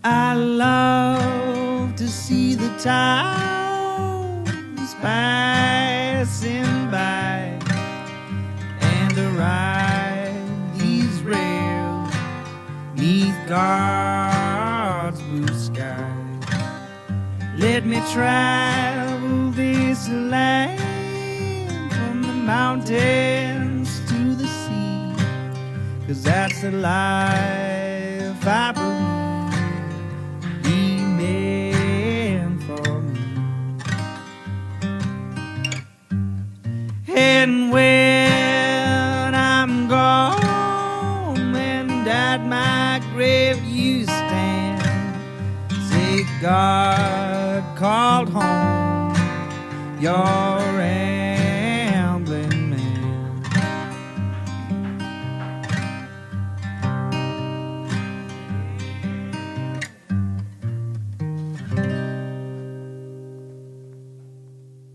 I love to see the towns passing by and to ride these rails neath God's blue sky. Let me travel this land from the mountains to the sea, 'cause that's the life I believe He meant for me. And when I'm gone and at my grave you stand, say God called home your rambling man.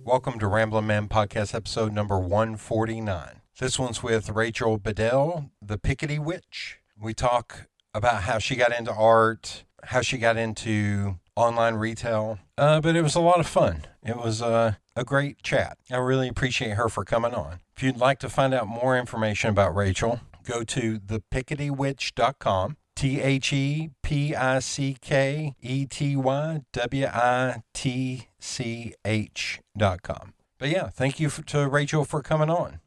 Welcome to Ramblin' Man Podcast episode number 149. This one's with Rachel Bedell, the Pickety Witch. We talk about how she got into art, how she got into online retail, but it was a lot of fun. It was a great chat. I really appreciate her for coming on. If you'd like to find out more information about Rachel, go to thepicketywitch.com, ThePicketywitch.com. But yeah, thank you to Rachel for coming on.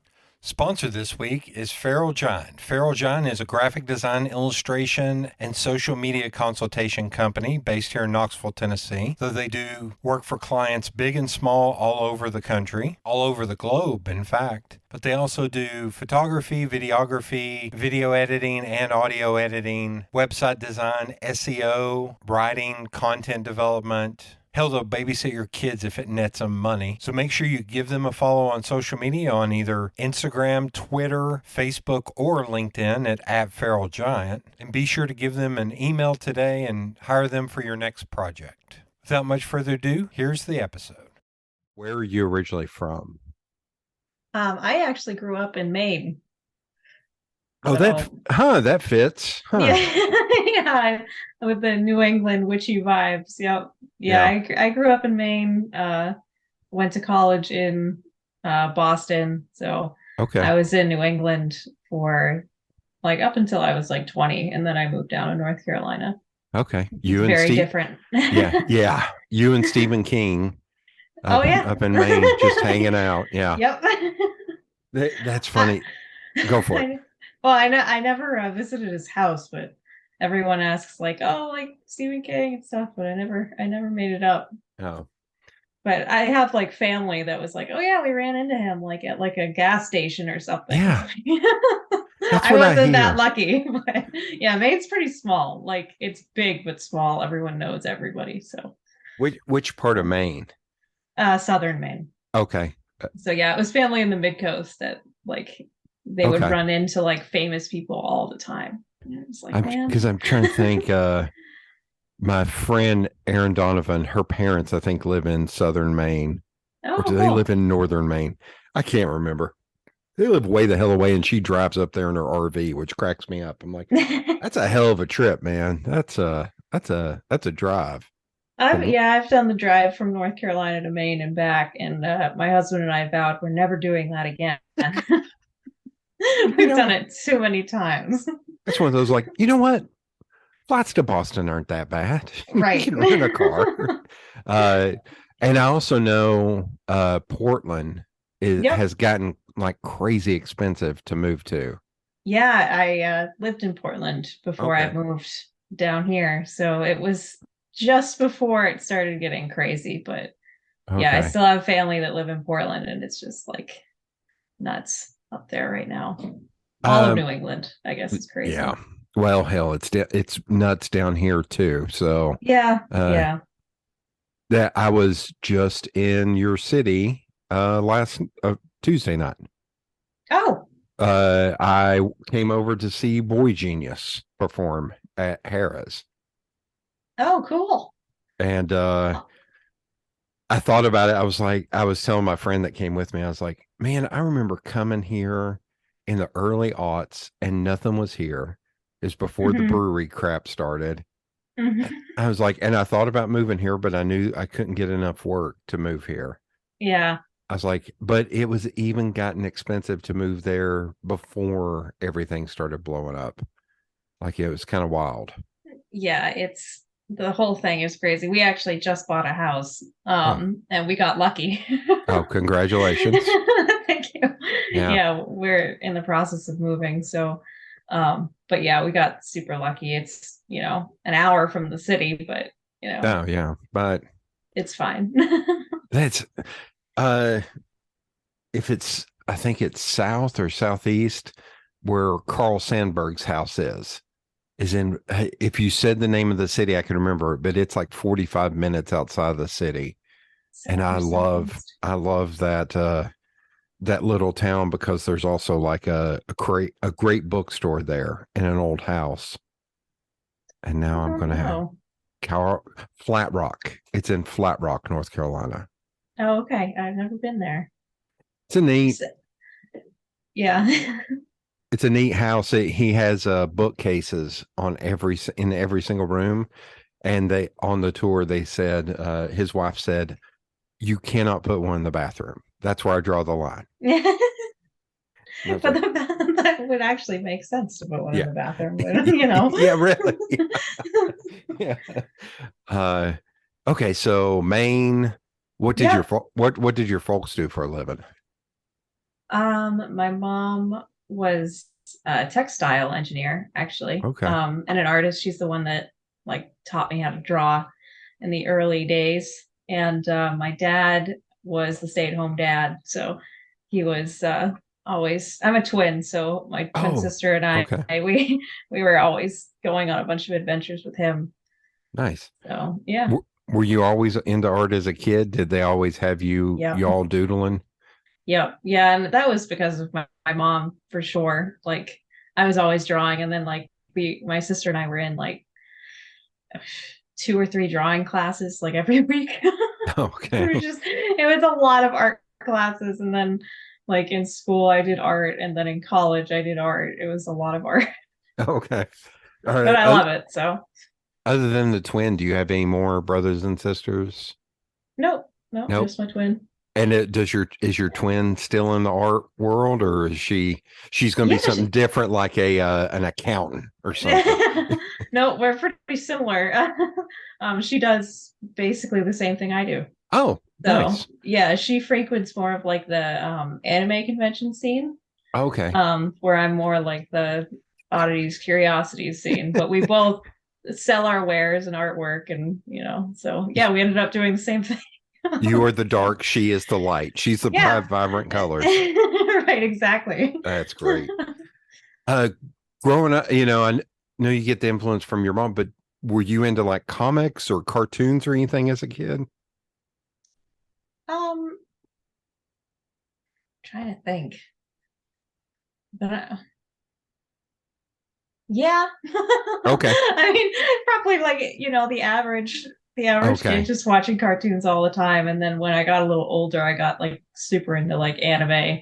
Sponsor this week is Feral Giant. Feral Giant is a graphic design, illustration, and social media consultation company based here in Knoxville, Tennessee. So they do work for clients big and small all over the country, all over the globe, in fact. But they also do photography, videography, video editing, and audio editing, website design, SEO, writing, content development. Hell, they'll babysit your kids if it nets them money. So make sure you give them a follow on social media on either Instagram, Twitter, Facebook, or LinkedIn at Feral Giant. And be sure to give them an email today and hire them for your next project. Without much further ado, here's the episode. Where are you originally from? I actually grew up in Maine. Oh, So, that fits. Huh. yeah, with the New England witchy vibes. Yep. Yeah. I grew up in Maine, went to college in Boston. So Okay. I was in New England for like up until I was like 20, and then I moved down to North Carolina. Okay. It's very different. Yeah. You and Stephen King up in Maine, just hanging out. Yeah. Yep. That's funny. Go for it. Well, I never visited his house, but everyone asks like, "Oh, like Stephen King and stuff," but I never made it up. Oh. But I have like family that was like, "Oh yeah, we ran into him like at like a gas station or something." Yeah. I wasn't that lucky, but yeah, Maine's pretty small. Like it's big but small. Everyone knows everybody. So which part of Maine? Southern Maine. Okay. So yeah, it was family in the mid coast that like they would run into like famous people all the time. It's like, because I'm trying to think. My friend Erin Donovan, her parents I think live in Southern Maine, or do they live in Northern Maine? I can't remember. They live way the hell away, and she drives up there in her RV, which cracks me up. I'm like, that's a hell of a trip, man. That's a drive. I've done the drive from North Carolina to Maine and back, and my husband and I vowed we're never doing that again. We've done it too many times. That's one of those like, you know what? Flights to Boston aren't that bad. Right. You can rent a car. And I also know Portland has gotten like crazy expensive to move to. Yeah, I lived in Portland before I moved down here. So it was just before it started getting crazy. But yeah, I still have family that live in Portland, and it's just like nuts up there right now. All of New England, I guess, is crazy. Yeah. Well, hell, it's nuts down here too. So yeah. That I was just in your city last Tuesday night. Oh. I came over to see Boy Genius perform at Harrah's. Oh, cool. And I thought about it. I was telling my friend that came with me, I was like, man, I remember coming here in the early aughts and nothing was here. It's before the brewery crap started. I was like, and I thought about moving here, but I knew I couldn't get enough work to move here. Yeah. I was like, but it was even gotten expensive to move there before everything started blowing up. Like it was kind of wild. Yeah, it's the whole thing is crazy. We actually just bought a house, Oh, and we got lucky. oh, congratulations. Thank you. Yeah. Yeah, we're in the process of moving. So, but yeah, we got super lucky. It's, an hour from the city, but Oh, yeah. But it's fine. that's, uh, if it's, I think it's south or southeast where Carl Sandburg's house is in, if you said the name of the city, I can remember it, but it's like 45 minutes outside of the city. And South or southeast. I love that, that little town because there's also like a great bookstore there in an old house. And now I I'm don't going to have know. Flat Rock. It's in Flat Rock, North Carolina. Oh, okay. I've never been there. It's a neat, So, yeah. it's a neat house. He has bookcases on in every single room. And they on the tour they said his wife said you cannot put one in the bathroom. That's where I draw the line. But Like, that would actually make sense to put one in yeah, the bathroom, but. yeah, really, yeah. Uh, okay, so Maine. Yeah. What did your folks do for a living? My mom was a textile engineer, actually, Okay, and an artist. She's the one that like taught me how to draw in the early days. And my dad was the stay-at-home dad, so he was always. I'm a twin, so my twin oh, sister and okay, we were always going on a bunch of adventures with him. nice. So yeah, Were you always into art as a kid? Did they always have yeah. y'all doodling? Yep. Yeah. And that was because of my mom for sure. Like I was always drawing. And then like my sister and I were in like 2 or 3 drawing classes like every week. Okay, It was a lot of art classes. And then like in school, I did art. And then in college, I did art. It was a lot of art, okay. All but right. I love it. So Other than the twin, do you have any more brothers and sisters? nope, nope, Nope. just my twin. And is your twin still in the art world, or is she's going to be Yeah. something different, like a an accountant or something? No, we're pretty similar. She does basically the same thing I do. Oh, So nice. yeah, she frequents more of like the anime convention scene, Okay. where I'm more like the oddities, curiosities scene. But we both sell our wares and artwork, and so yeah, we ended up doing the same thing. You are the dark, she is the light. She's the Yeah, bright, vibrant colors. right, exactly. That's great. Uh, Growing up, I know you get the influence from your mom, but were you into like comics or cartoons or anything as a kid? Um, Trying to think, but yeah. Okay. I mean, probably like, the average kid Okay. just watching cartoons all the time. And then when I got a little older, I got like super into like anime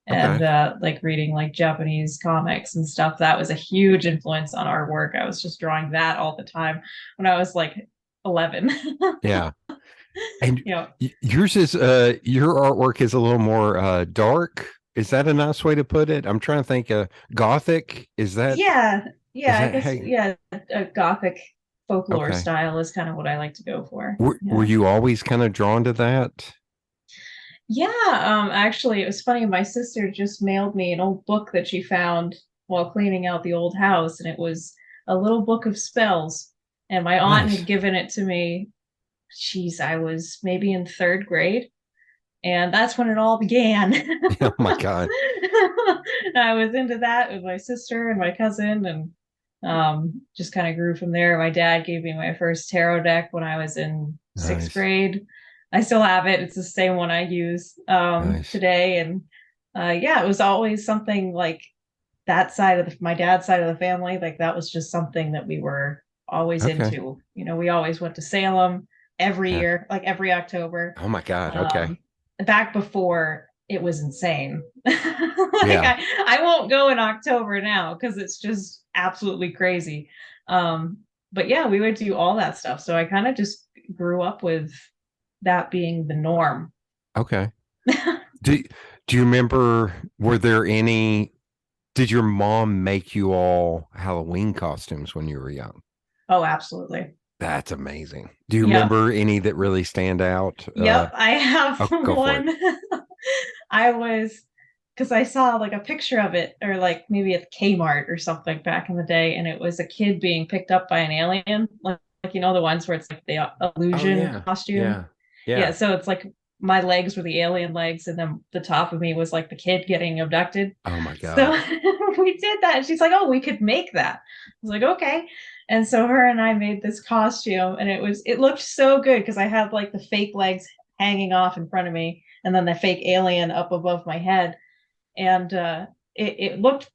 and Okay. like reading like Japanese comics and stuff. That was a huge influence on our work. I was just drawing that all the time when I was like 11. Yeah. And You know, yours is your artwork is a little more dark. Is that a nice way to put it? I'm trying to think gothic. yeah, Is yeah, I that guess, hey yeah, a gothic folklore okay. style is kind of what I like to go for. Were Yeah. you always kind of drawn to that? Yeah, actually, it was funny. My sister just mailed me an old book that she found while cleaning out the old house, and it was a little book of spells. And my aunt had Nice. given it to me. Geez, I was maybe in 3rd grade, and that's when it all began. Oh my God. I was into that with my sister and my cousin, and just kind of grew from there. My dad gave me my first tarot deck when I was in sixth Nice. grade. I still have it. It's the same one I use Nice. today, and yeah, it was always something like that side of my dad's side of the family. Like that was just something that we were always Okay. into. We always went to Salem every Yeah. year, like every October. Oh my God. Okay. Um, Back before it was insane. Like Yeah. I won't go in October now because it's just absolutely crazy. but yeah, we would do all that stuff. So I kind of just grew up with that being the norm. Okay. Do you remember, did your mom make you all Halloween costumes when you were young? Oh, absolutely. That's amazing. Do you remember any that really stand out? Yep, I have one. Because I saw like a picture of it, or like maybe at Kmart or something back in the day, and it was a kid being picked up by an alien, like the ones where it's like the illusion costume. Yeah. So it's like my legs were the alien legs, and then the top of me was like the kid getting abducted. Oh my God. So we did that. And she's like, "Oh, we could make that." I was like, "Okay." And so her and I made this costume, and it looked so good because I had like the fake legs hanging off in front of me, and then the fake alien up above my head. And it looked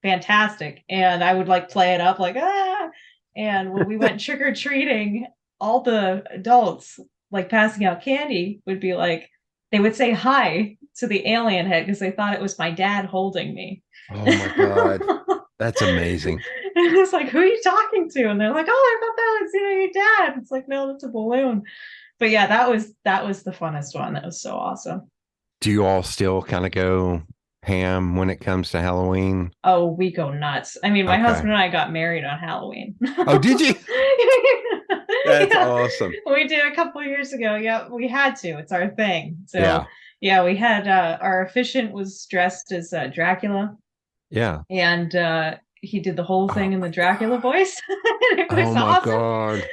fantastic. And I would like play it up like, ah. And when we went trick-or-treating, all the adults like passing out candy would be like, they would say hi to the alien head because they thought it was my dad holding me. Oh my God. That's amazing. And it's like, who are you talking to? And they're like, oh, I thought that was your dad. It's like, no, that's a balloon. But yeah, that was the funnest one. That was so awesome. Do you all still kind of go ham when it comes to Halloween? Oh, we go nuts. I mean, my husband and I got married on Halloween. Oh, did you? That's awesome. We did a couple of years ago. Yeah, we had to. It's our thing. So yeah, we had our officiant was dressed as Dracula. Yeah. And he did the whole thing in the Dracula voice. It was awesome. God.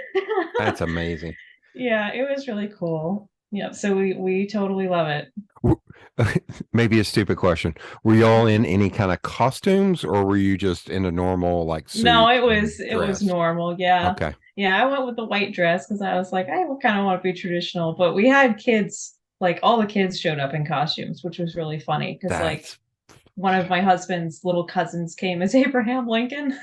That's amazing. Yeah, it was really cool. Yeah, so we totally love it. Maybe a stupid question. Were you all in any kind of costumes, or were you just in a normal like suit? No, it was normal. Yeah. Okay. Yeah, I went with the white dress because I was like, I kind of want to be traditional. But we had kids, like all the kids showed up in costumes, which was really funny because like one of my husband's little cousins came as Abraham Lincoln.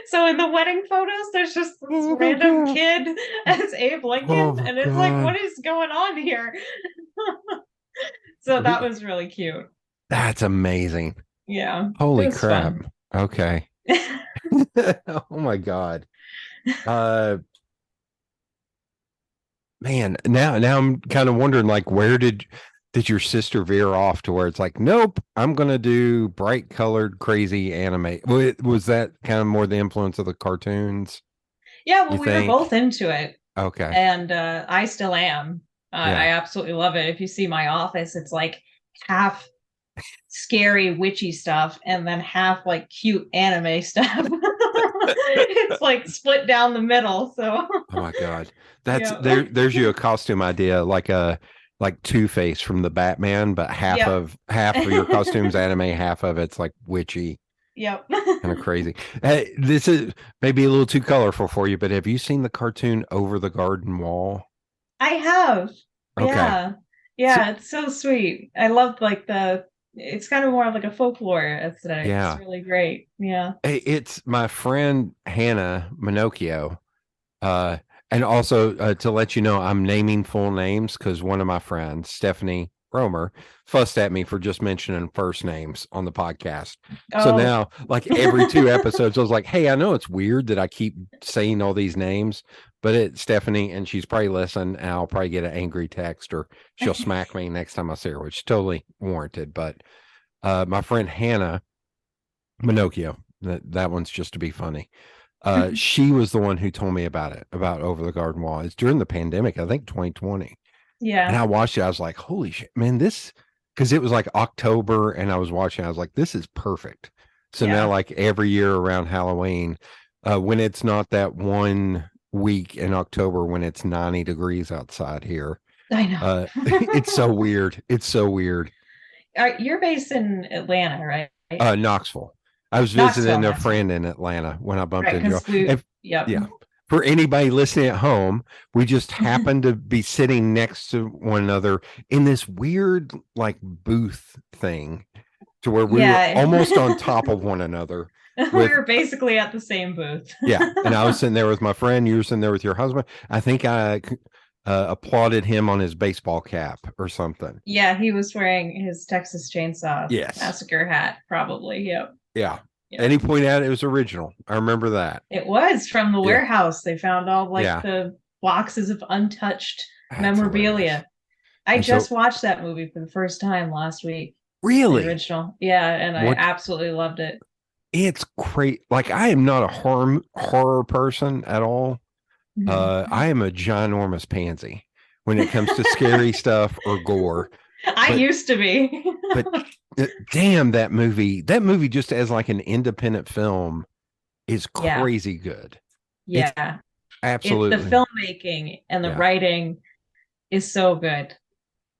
So in the wedding photos, there's just this random kid as Abe Lincoln, and it's like, what is going on here? So that was really cute. That's amazing. Yeah. Holy crap. Fun. Okay. Oh my God. Man, now I'm kind of wondering, like, where did your sister veer off to where it's like, nope, I'm gonna do bright colored crazy anime? Was that kind of more the influence of the cartoons? Yeah, well, we were both into it. Okay. And I still am. I absolutely love it. If you see my office, it's like half scary witchy stuff and then half like cute anime stuff. It's like split down the middle. So oh my God. That's there's you a costume idea, like Two-Face from the Batman, but half of your costume's anime, half of it's like witchy. Yep. Kind of crazy. Hey, this is maybe a little too colorful for you, but have you seen the cartoon Over the Garden Wall? I have. Okay. Yeah, it's so sweet. I love like it's kind of more like a folklore aesthetic. Yeah. It's really great. Yeah. Hey, it's my friend Hannah Minocchio. And also to let you know, I'm naming full names because one of my friends, Stephanie Romer, fussed at me for just mentioning first names on the podcast. Oh. So now, like every 2 episodes, I was like, hey, I know it's weird that I keep saying all these names, but it's Stephanie, and she's probably listening, and I'll probably get an angry text, or she'll smack me next time I see her, which is totally warranted. But my friend Hannah Minocchio, that one's just to be funny. She was the one who told me about Over the Garden Wall. It's during the pandemic, I think 2020. Yeah. And I watched it. I was like, holy shit, man, because it was like October and I was watching, I was like, this is perfect. So now like every year around Halloween, when it's not that 1 week in October when it's 90 degrees outside here. I know. It's so weird. It's so weird. You're based in Atlanta, right? Knoxville. I was visiting a friend in Atlanta when I bumped into you. Yeah. For anybody listening at home, we just happened to be sitting next to one another in this weird like booth thing to where we were almost on top of one another. We were basically at the same booth. Yeah. And I was sitting there with my friend. You were sitting there with your husband. I think I applauded him on his baseball cap or something. Yeah. He was wearing his Texas Chainsaw Massacre hat, probably. Yep. Yeah. And he pointed out it was original. I remember that. It was from the warehouse. They found all the boxes of untouched memorabilia. Hilarious. I just watched that movie for the first time last week. Really? The original. Yeah, and I absolutely loved it. It's great. Like, I am not a horror person at all. I am a ginormous pansy when it comes to scary stuff or gore. I used to be. But damn, that movie just as like an independent film is crazy good. Yeah. It's absolutely. The filmmaking and the writing is so good.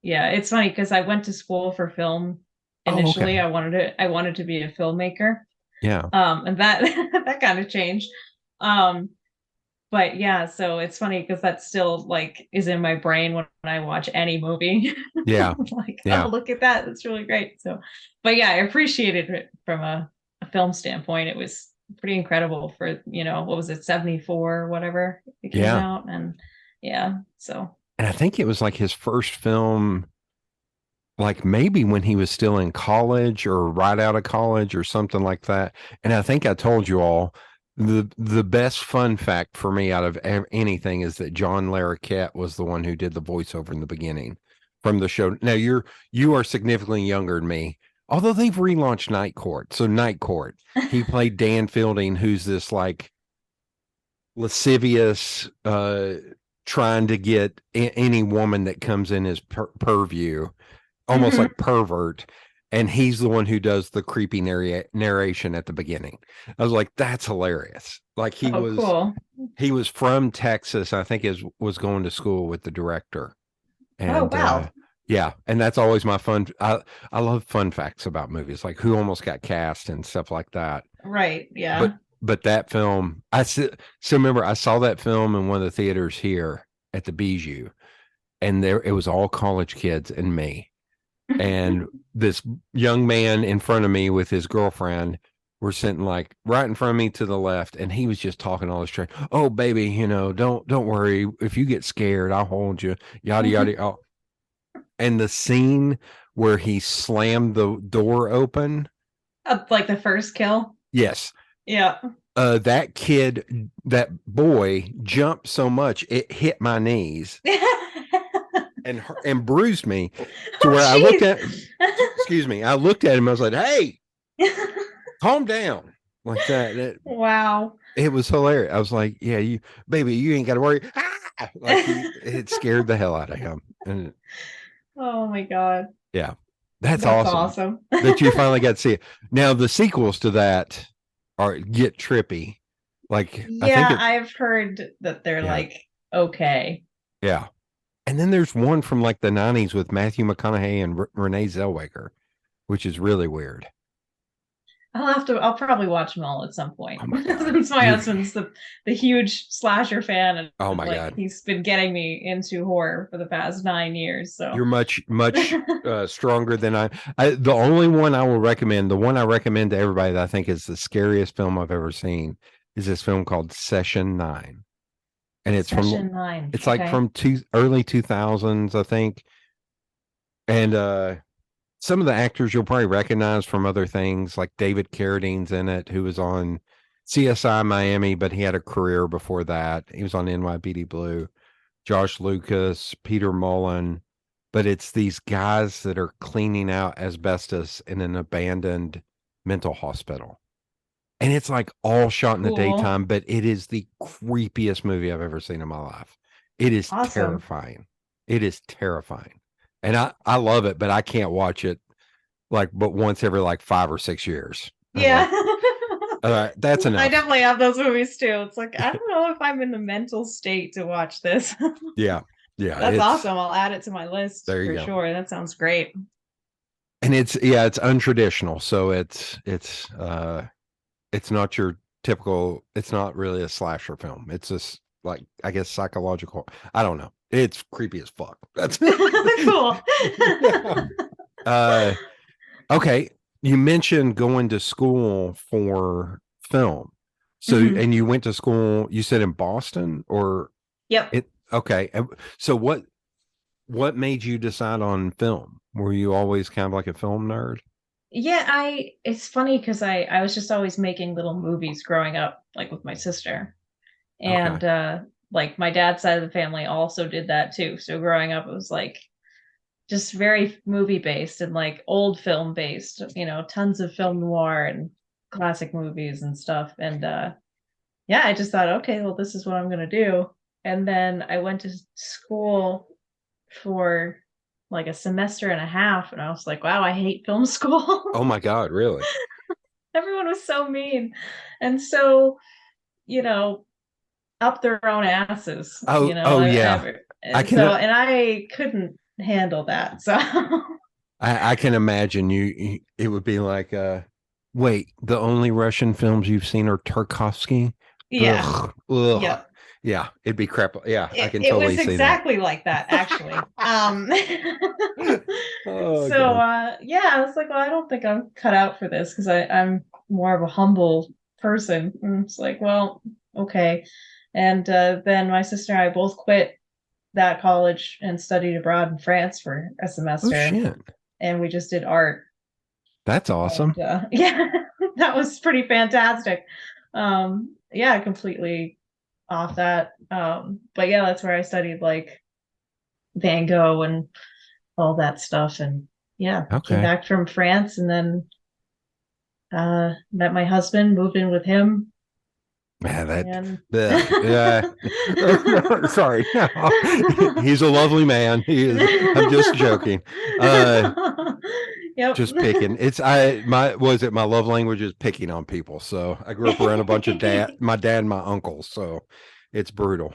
Yeah, it's funny because I went to school for film initially. I wanted to be a filmmaker. Yeah. And that kind of changed. But yeah, so it's funny because that still like is in my brain when I watch any movie. Yeah. Oh, look at that. That's really great. So, but yeah, I appreciated it from a film standpoint. It was pretty incredible for, what was it, 74 or whatever it came out. And so. And I think it was like his first film, like maybe when he was still in college or right out of college or something like that. And I think I told you all, the best fun fact for me out of anything is that John Larroquette was the one who did the voiceover in the beginning from the show. Now you are significantly younger than me, although they've relaunched Night Court. So Night Court, he played Dan Fielding, who's this like lascivious, trying to get any woman that comes in his purview, almost like pervert. And he's the one who does the creepy narration at the beginning. I was like, that's hilarious. Like he was from Texas. I think was going to school with the director. And, wow. Yeah. And that's always my fun. I love fun facts about movies, like who almost got cast and stuff like that. Right. Yeah. But that film, so remember I saw that film in one of the theaters here at the Bijou, and it was all college kids and me. And this young man in front of me with his girlfriend were sitting like right in front of me to the left, and he was just talking all this trash. Oh, baby, don't worry. If you get scared, I'll hold you. Yada yada. Oh. And the scene where he slammed the door open, like the first kill. Yes. Yeah. That boy jumped so much it hit my knees. and bruised me to where I looked at him. I was like, hey, calm down, like that. Wow. It was hilarious. I was like, yeah, you ain't got to worry. Like it scared the hell out of him. And oh my God. Yeah. That's awesome. That you finally got to see it. Now the sequels to that get trippy. Like, yeah, I've heard that they're like, okay. Yeah. And then there's one from like the 90s with Matthew McConaughey and Renee Zellweger, which is really weird. I'll probably watch them all at some point. Oh my God. Since my husband's the huge slasher fan. And oh my God. He's been getting me into horror for the past 9 years. So you're much stronger than I. The only one I will recommend, the one I recommend to everybody that I think is the scariest film I've ever seen, is this film called Session 9. And it's Session 9. It's like from early 2000s, I think. And some of the actors you'll probably recognize from other things, like David Carradine's in it, who was on CSI Miami, but he had a career before that. He was on NYPD Blue. Josh Lucas, Peter Mullen. But it's these guys that are cleaning out asbestos in an abandoned mental hospital. And it's like all shot in the daytime, but it is the creepiest movie I've ever seen in my life. It is terrifying. It is terrifying. And I love it, but I can't watch it but once every 5 or 6 years. Yeah. That's enough. I definitely have those movies too. It's like, I don't know if I'm in the mental state to watch this. Yeah. Yeah. That's awesome. I'll add it to my list for sure. That sounds great. And it's untraditional. So it's not your typical, it's not really a slasher film. It's just I guess psychological. I don't know. It's creepy as fuck. That's cool. Okay. You mentioned going to school for film. So, and you went to school, you said in Boston or? Yep. Okay. So what made you decide on film? Were you always kind of like a film nerd? Yeah, it's funny because I was just always making little movies growing up, like with my sister. Okay. And like my dad's side of the family also did that too. So growing up, it was like just very movie based and like old film based, tons of film noir and classic movies and stuff. And yeah, I just thought, okay, well, this is what I'm gonna do. And then I went to school for like a semester and a half, and I was like, wow, I hate film school. Oh my God, really? Everyone was so mean. And so, you know, up their own asses, Oh yeah. I so, can and I couldn't handle that. So, I can imagine it would be like wait, the only Russian films you've seen are Tarkovsky? yeah, Ugh, ugh. yep. Yeah, it'd be crap. Yeah, I can It totally was see that. exactly like that, actually. Oh So, God. yeah, I was like, well, I don't think I'm cut out for this because I'm more of a humble person. And it's like, well, okay. And then my sister and I both quit that college and studied abroad in France for a Oh semester, shit. and we just did art. That's awesome. And yeah, that was pretty fantastic. Yeah, completely off that. But yeah, that's where I studied like Van Gogh and all that stuff. And yeah, came Okay. back from France and then met my husband, moved in with him, Yeah, and yeah. Sorry. He's a lovely man. He is. I'm just joking. Yep. Just picking. It's my love language is picking on people. So I grew up around a bunch of my dad and my uncles. So it's brutal.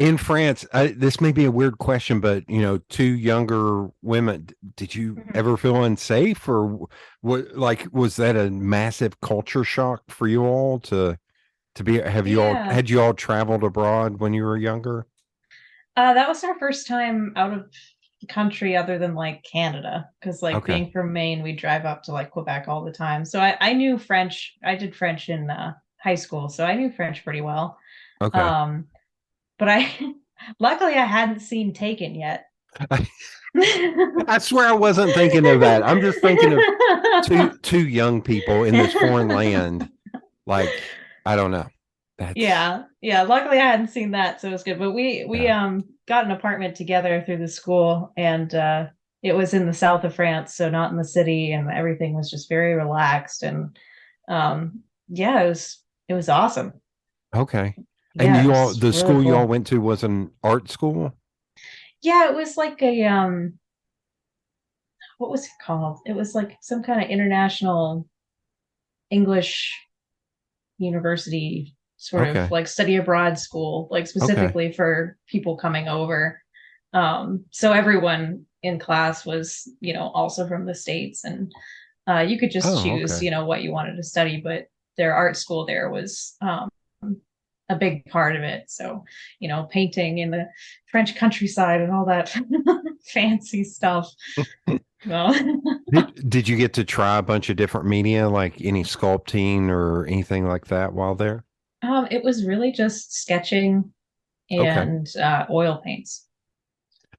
In France, this may be a weird question, but two younger women, did you ever feel unsafe, or what? Like, was that a massive culture shock for you all to be? Yeah. Had you all traveled abroad when you were younger? That was our first time out of the country other than like Canada. Because like Okay, being from Maine, we drive up to like Quebec all the time. So I knew French. I did French in high school, so I knew French pretty well. okay. Um, but I luckily I hadn't seen Taken yet. I swear I wasn't thinking of that. I'm just thinking of two young people in this foreign land. Like, I don't know. That's Yeah. Luckily, I hadn't seen that, so it was good. But we yeah. got an apartment together through the school, and it was in the south of France, so not in the city, and everything was just very relaxed. And yeah, it was awesome. Okay. And Yeah, it was the really school you all cool. went to was an art school? Yeah, it was like a what was it called? It was like some kind of international English university sort of Okay. like study abroad school, like Okay. specifically for people coming over. So everyone in class was, also from the States, and you could just Oh, choose, okay. what you wanted to study, but their art school there was a big part of it. So, painting in the French countryside and all that fancy stuff. Well, Did you get to try a bunch of different media, like any sculpting or anything like that while there? it was really just sketching Okay. and oil paints,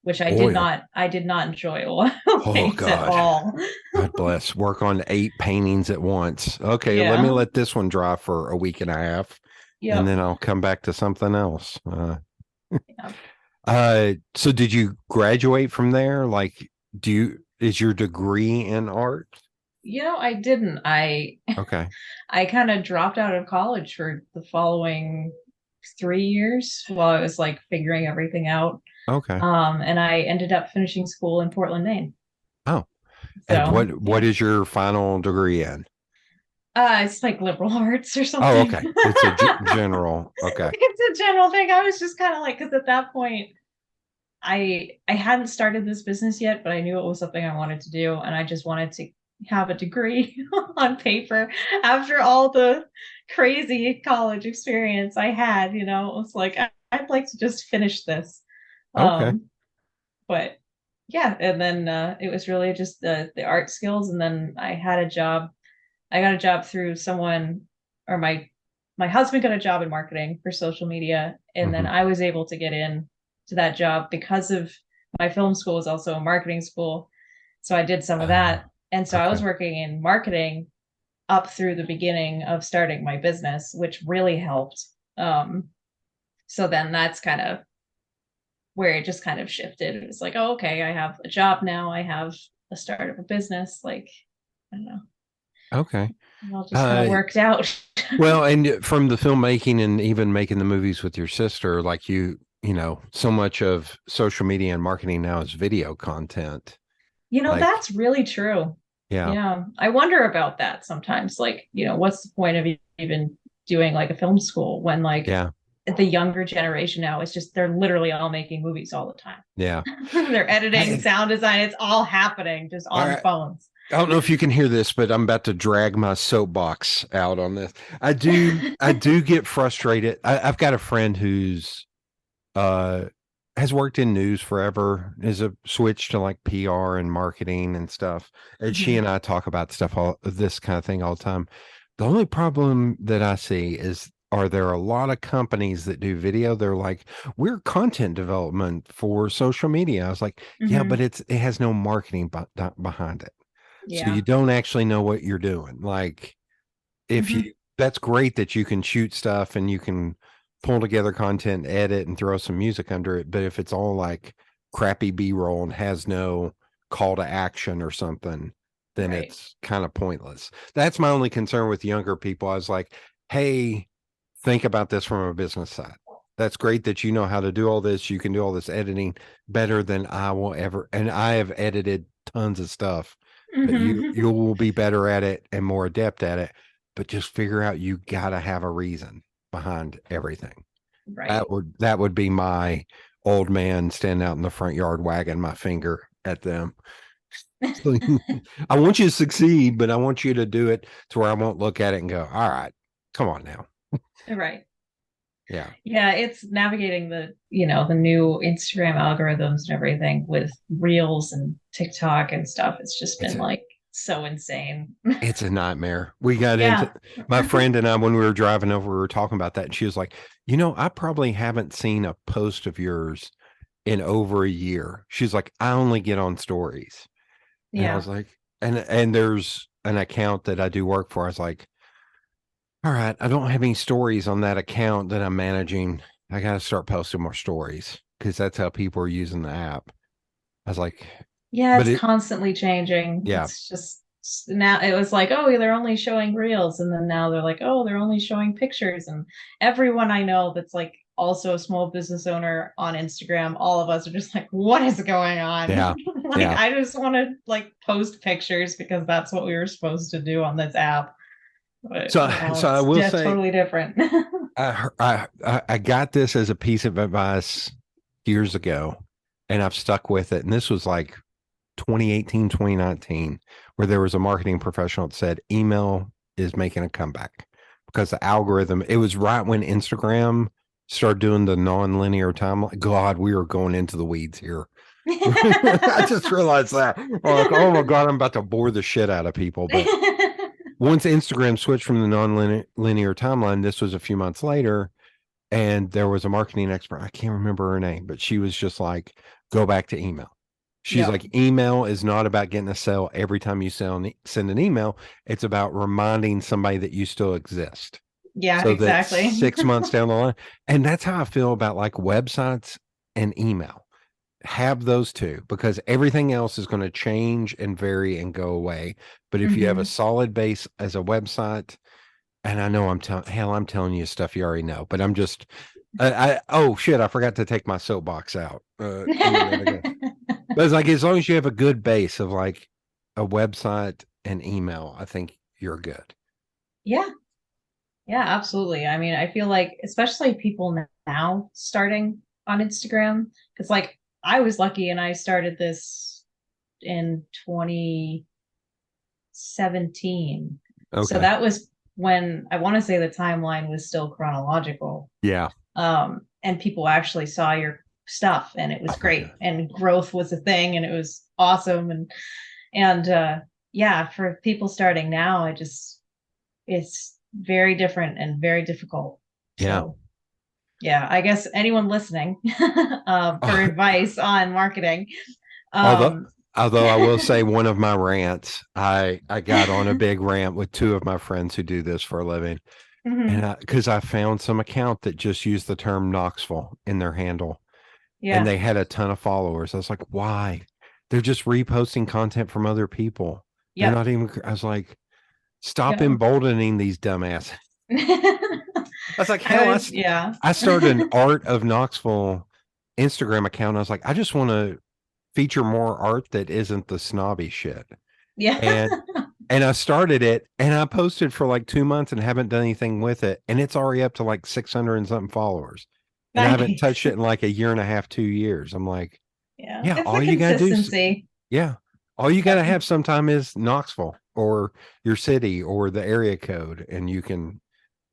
which Oil. I did not enjoy oil Oh paints at God. all. God bless. Work on 8 paintings at once. Okay, let me Yeah. let this one dry for a week and a half, and Yep. then I'll come back to something else. Yeah. So did you graduate from there? Like, is your degree in art? I didn't. Okay. I kind of dropped out of college for the following 3 years while I was like figuring everything out. Okay. And I ended up finishing school in Portland, Maine. Oh, and So what yeah. is your final degree in? It's like liberal arts or Oh, something. okay. It's a general. Okay. It's a general thing. I was just kind of like, because at that point, I hadn't started this business yet, but I knew it was something I wanted to do, and I just wanted to have a degree on paper after all the crazy college experience I had. It was like I'd like to just finish this. Okay. Um, but yeah, and then it was really just the art skills, and then I had a job. I got a job through someone, or my husband got a job in marketing for social media, and then Hmm. I was able to get in to that job because of my film school was also a marketing school. So I did some of Uh, that, And so I was working in marketing up through the beginning of starting my business, which really helped. So then that's kind of where it just kind of shifted. It was like, oh, okay, I have a job now. I have the start of a business. Like, I don't know. Okay. It all just kind of worked out. Well, and from the filmmaking and even making the movies with your sister, like so much of social media and marketing now is video content. That's really true. Yeah. I wonder about that sometimes. Like, what's the point of even doing like a film school when the younger generation now is just, they're literally all making movies all the time. Yeah. They're editing, sound design. It's all happening just on phones. I don't know if you can hear this, but I'm about to drag my soapbox out on this. I do get frustrated. I've got a friend who's has worked in news forever, is a switch to like PR and marketing and stuff. And she and I talk about this kind of thing all the time. The only problem that I see is, are there a lot of companies that do video? They're like, we're content development for social media. I was like, yeah, but it has no marketing behind it. Yeah. So you don't actually know what you're doing. Like that's great that you can shoot stuff and you can pull together content, edit, and throw some music under it. But if it's all like crappy B-roll and has no call to action or something, then it's kind of pointless. That's my only concern with younger people. I was like, hey, think about this from a business side. That's great that you know how to do all this. You can do all this editing better than I will ever. And I have edited tons of stuff, but you will be better at it and more adept at it. But just figure out, you got to have a reason behind everything. Right. That would be my old man standing out in the front yard wagging my finger at them. So, I want you to succeed, but I want you to do it to where I won't look at it and go, all right, come on now. Right. Yeah. Yeah, it's navigating the new Instagram algorithms and everything with Reels and TikTok and stuff. It's just been so insane. It's a nightmare. We got into, my friend and I, when we were driving over, we were talking about that. And she was like, I probably haven't seen a post of yours in over a year. She's like, I only get on stories. And I was like, and there's an account that I do work for. I was like, all right, I don't have any stories on that account that I'm managing. I got to start posting more stories because that's how people are using the app. I was like, yeah, it's constantly changing. Yeah. It's just, now it was like, oh, they're only showing reels. And then now they're like, oh, they're only showing pictures. And everyone I know that's like also a small business owner on Instagram, all of us are just like, what is going on? Yeah. I just want to post pictures because that's what we were supposed to do on this app. But, so I will say totally different. I got this as a piece of advice years ago, and I've stuck with it. And this was like 2018, 2019, where there was a marketing professional that said email is making a comeback because the algorithm, it was right when Instagram started doing the non-linear timeline. God, we are going into the weeds here. I just realized that. Like, oh my God, I'm about to bore the shit out of people. But once Instagram switched from the non-linear timeline, this was a few months later, and there was a marketing expert. I can't remember her name, but she was just like, go back to email. She's like, email is not about getting a sale every time you send an email. It's about reminding somebody that you still exist. Yeah, so exactly. 6 months down the line. And that's how I feel about like websites and email. Have those two, because everything else is going to change and vary and go away. But if you have a solid base as a website, and I know I'm telling you stuff you already know, but I'm just, oh shit, I forgot to take my soapbox out. But it's like, as long as you have a good base of like a website and email, I think you're good. Yeah. Yeah, absolutely. I mean, I feel like, especially people now starting on Instagram, because like I was lucky and I started this in 2017. Okay. So that was when, I want to say, the timeline was still chronological. Yeah. And people actually saw your stuff, and it was great, and growth was a thing, and it was awesome. And yeah, for people starting now, it's very different and very difficult. Yeah. So, yeah, I guess anyone listening for advice on marketing. Although I will say one of my rants, I got on a big rant with two of my friends who do this for a living. Mhm. And because I found some account that just used the term Knoxville in their handle and Yeah. they had a ton of followers. I was like, why? They're just reposting content from other people. They're Yep. not even, I was like, stop Yep. emboldening these dumbasses. I was like, hell, Yeah. I started an Art of Knoxville Instagram account. I was like, I just want to feature more art that isn't the snobby shit. Yeah. And I started it and I posted for like 2 months and haven't done anything with it. And it's already up to like 600 and something followers. And I haven't touched Nice. it in like a year and a half, 2 years. I'm like, Yeah. yeah, It's all the you got to do consistency. yeah, all you got to Yep. have sometime is Knoxville or your city or the area code, and you can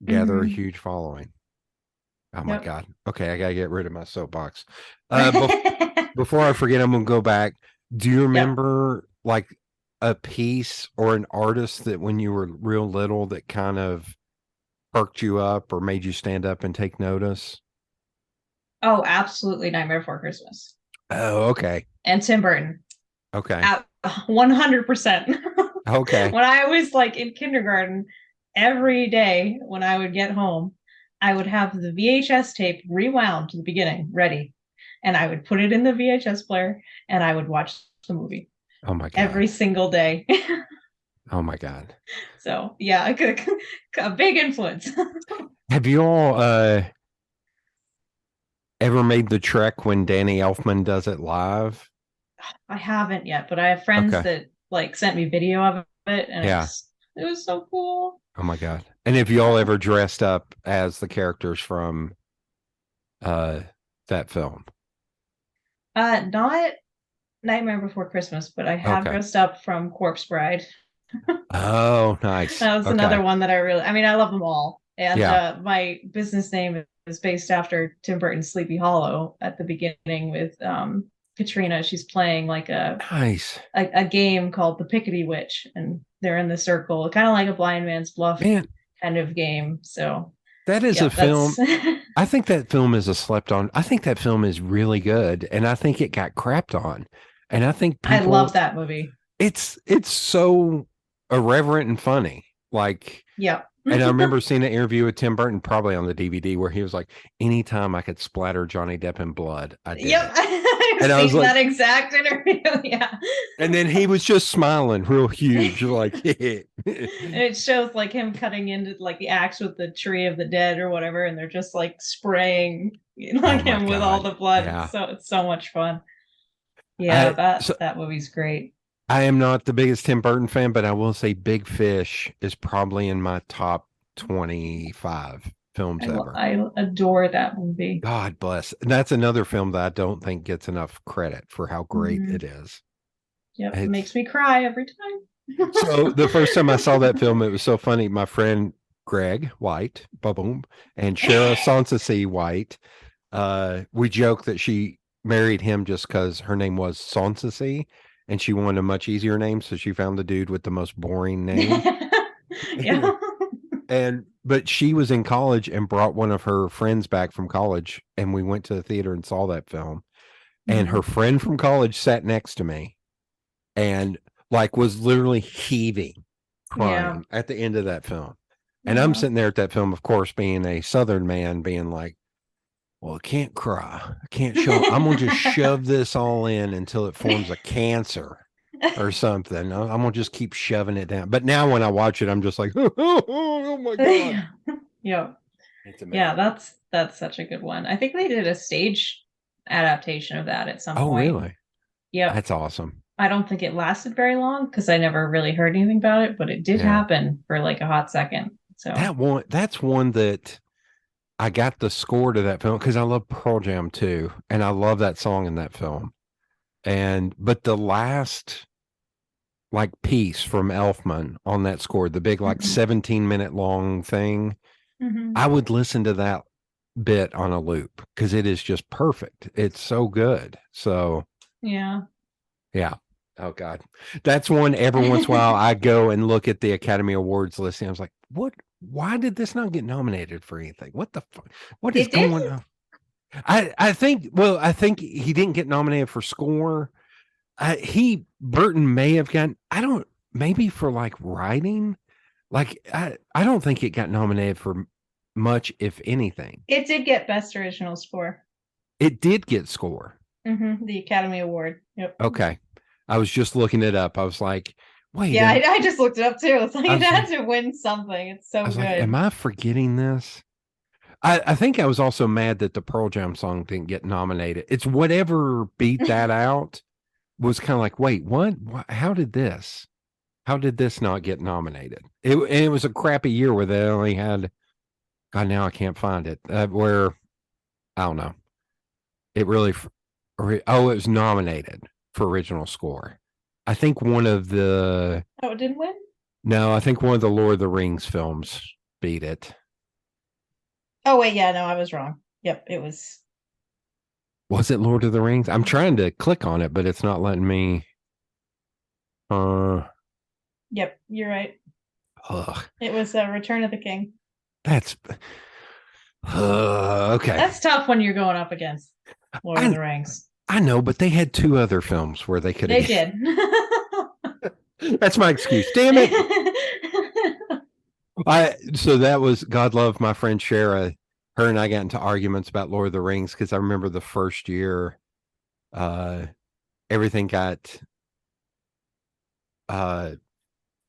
gather a Hmm. huge following. Oh my Yep. God. Okay. I got to get rid of my soapbox. Before I forget, I'm going to go back. Do you Yep. remember like a piece or an artist that when you were real little that kind of perked you up or made you stand up and take notice? Oh, absolutely. Nightmare Before Christmas. Oh, okay. And Tim Burton. Okay. At 100%. Okay. When I was like in kindergarten, every day when I would get home, I would have the VHS tape rewound to the beginning, ready. And I would put it in the VHS player and I would watch the movie Oh my God. every single day. Oh my God. So, yeah, a big influence. Have you all ever made the trek when Danny Elfman does it live? I haven't yet, but I have friends Okay. that like sent me video of it and Yeah. it was so cool. Oh my God. And have you all ever dressed up as the characters from uh that film? Not Nightmare Before Christmas, but I have Okay. dressed up from Corpse Bride. Oh, nice. That was Okay. another one that I mean, I love them all. And Yeah. my business name is based after Tim Burton's Sleepy Hollow at the beginning with Katrina. She's playing like Nice. a game called the Pickety Witch, and they're in the circle, kind of like a blind man's bluff Man, kind of game. So that is a yeah, film. that's I think that film is a slept on. I think that film is really good. And I think it got crapped on. And I think I love people that movie. it's so irreverent and funny. Like Yeah. and I remember seeing an interview with Tim Burton, probably on the DVD, where he was like, anytime I could splatter Johnny Depp in blood, I did Yep. it. I've And I was seen like, that exact interview. Yeah. and then he was just smiling real huge, like, And it shows like him cutting into like the axe with the tree of the dead or whatever, and they're just like spraying oh like my him with all God. the blood. Yeah. It's so much fun. Yeah, I, that so that movie's great. I am not the biggest Tim Burton fan, but I will say Big Fish is probably in my top 25 films ever. I adore that movie. God bless. And that's another film that I don't think gets enough credit for how great Mhm. it is. Yep, it It's makes me cry every time. so the first time I saw that film, it was so funny. My friend Greg White, boom, and Shara Sonsasi White, we joked that she married him just because her name was Sonsasi and she wanted a much easier name. So she found the dude with the most boring name. Yeah. And but she was in college and brought one of her friends back from college, and we went to the theater and saw that film. And her Mhm. friend from college sat next to me and like was literally heaving, Yeah. crying at the end of that film. And I'm Yeah. sitting there at that film, of course, being a Southern man, being like, well, I can't cry. I can't show. I'm gonna just shove this all in until it forms a cancer or something. I'm gonna just keep shoving it down. But now when I watch it, I'm just like, oh my God. Yeah. It's Yeah, amazing. that's such a good one. I think they did a stage adaptation of that at some Oh, point. really? Yep. That's awesome. I don't think it lasted very long because I never really heard anything about it, but it did Yeah. happen for like a hot second. So That's one that I got the score to that film because I love Pearl Jam too. And I love that song in that film. But the last like piece from Elfman on that score, the big like mhm. 17-minute long thing, Mhm. I would listen to that bit on a loop because it is just perfect. It's so good. So Yeah. yeah. Oh God. That's one every once in a while I go and look at the Academy Awards listing. I was like, what? Why did this not get nominated for anything? What the fuck? What is It going didn't. on? I think he didn't get nominated for score. Burton may have gotten, maybe for like writing. Like, I don't think it got nominated for much, if anything. It did get Best Original Score. It did get score. The Academy Award. Yep. Okay. I was just looking it up. I was like, wait. Yeah, I just looked it up too. It's like it had to win something. It's so good. Like, am I forgetting this? I think I was also mad that the Pearl Jam song didn't get nominated. It's whatever beat that out was kind of like, wait, what? How did this not get nominated? It was a crappy year where they only had, God, now I can't find it. Where, I don't know. It really, it was nominated for original score. I think one of the. Oh, it didn't win? No, I think one of the Lord of the Rings films beat it. Oh, wait, yeah, no, I was wrong. Yep, it was. Was it Lord of the Rings? I'm trying to click on it, but it's not letting me. Yep, you're right. Ugh. It was Return of the King. That's okay. That's tough when you're going up against Lord of the Rings. I know, but they had 2 other films where they could. They did. That's my excuse. Damn it. So that was, God love my friend Shara. Her and I got into arguments about Lord of the Rings because I remember the first year, everything got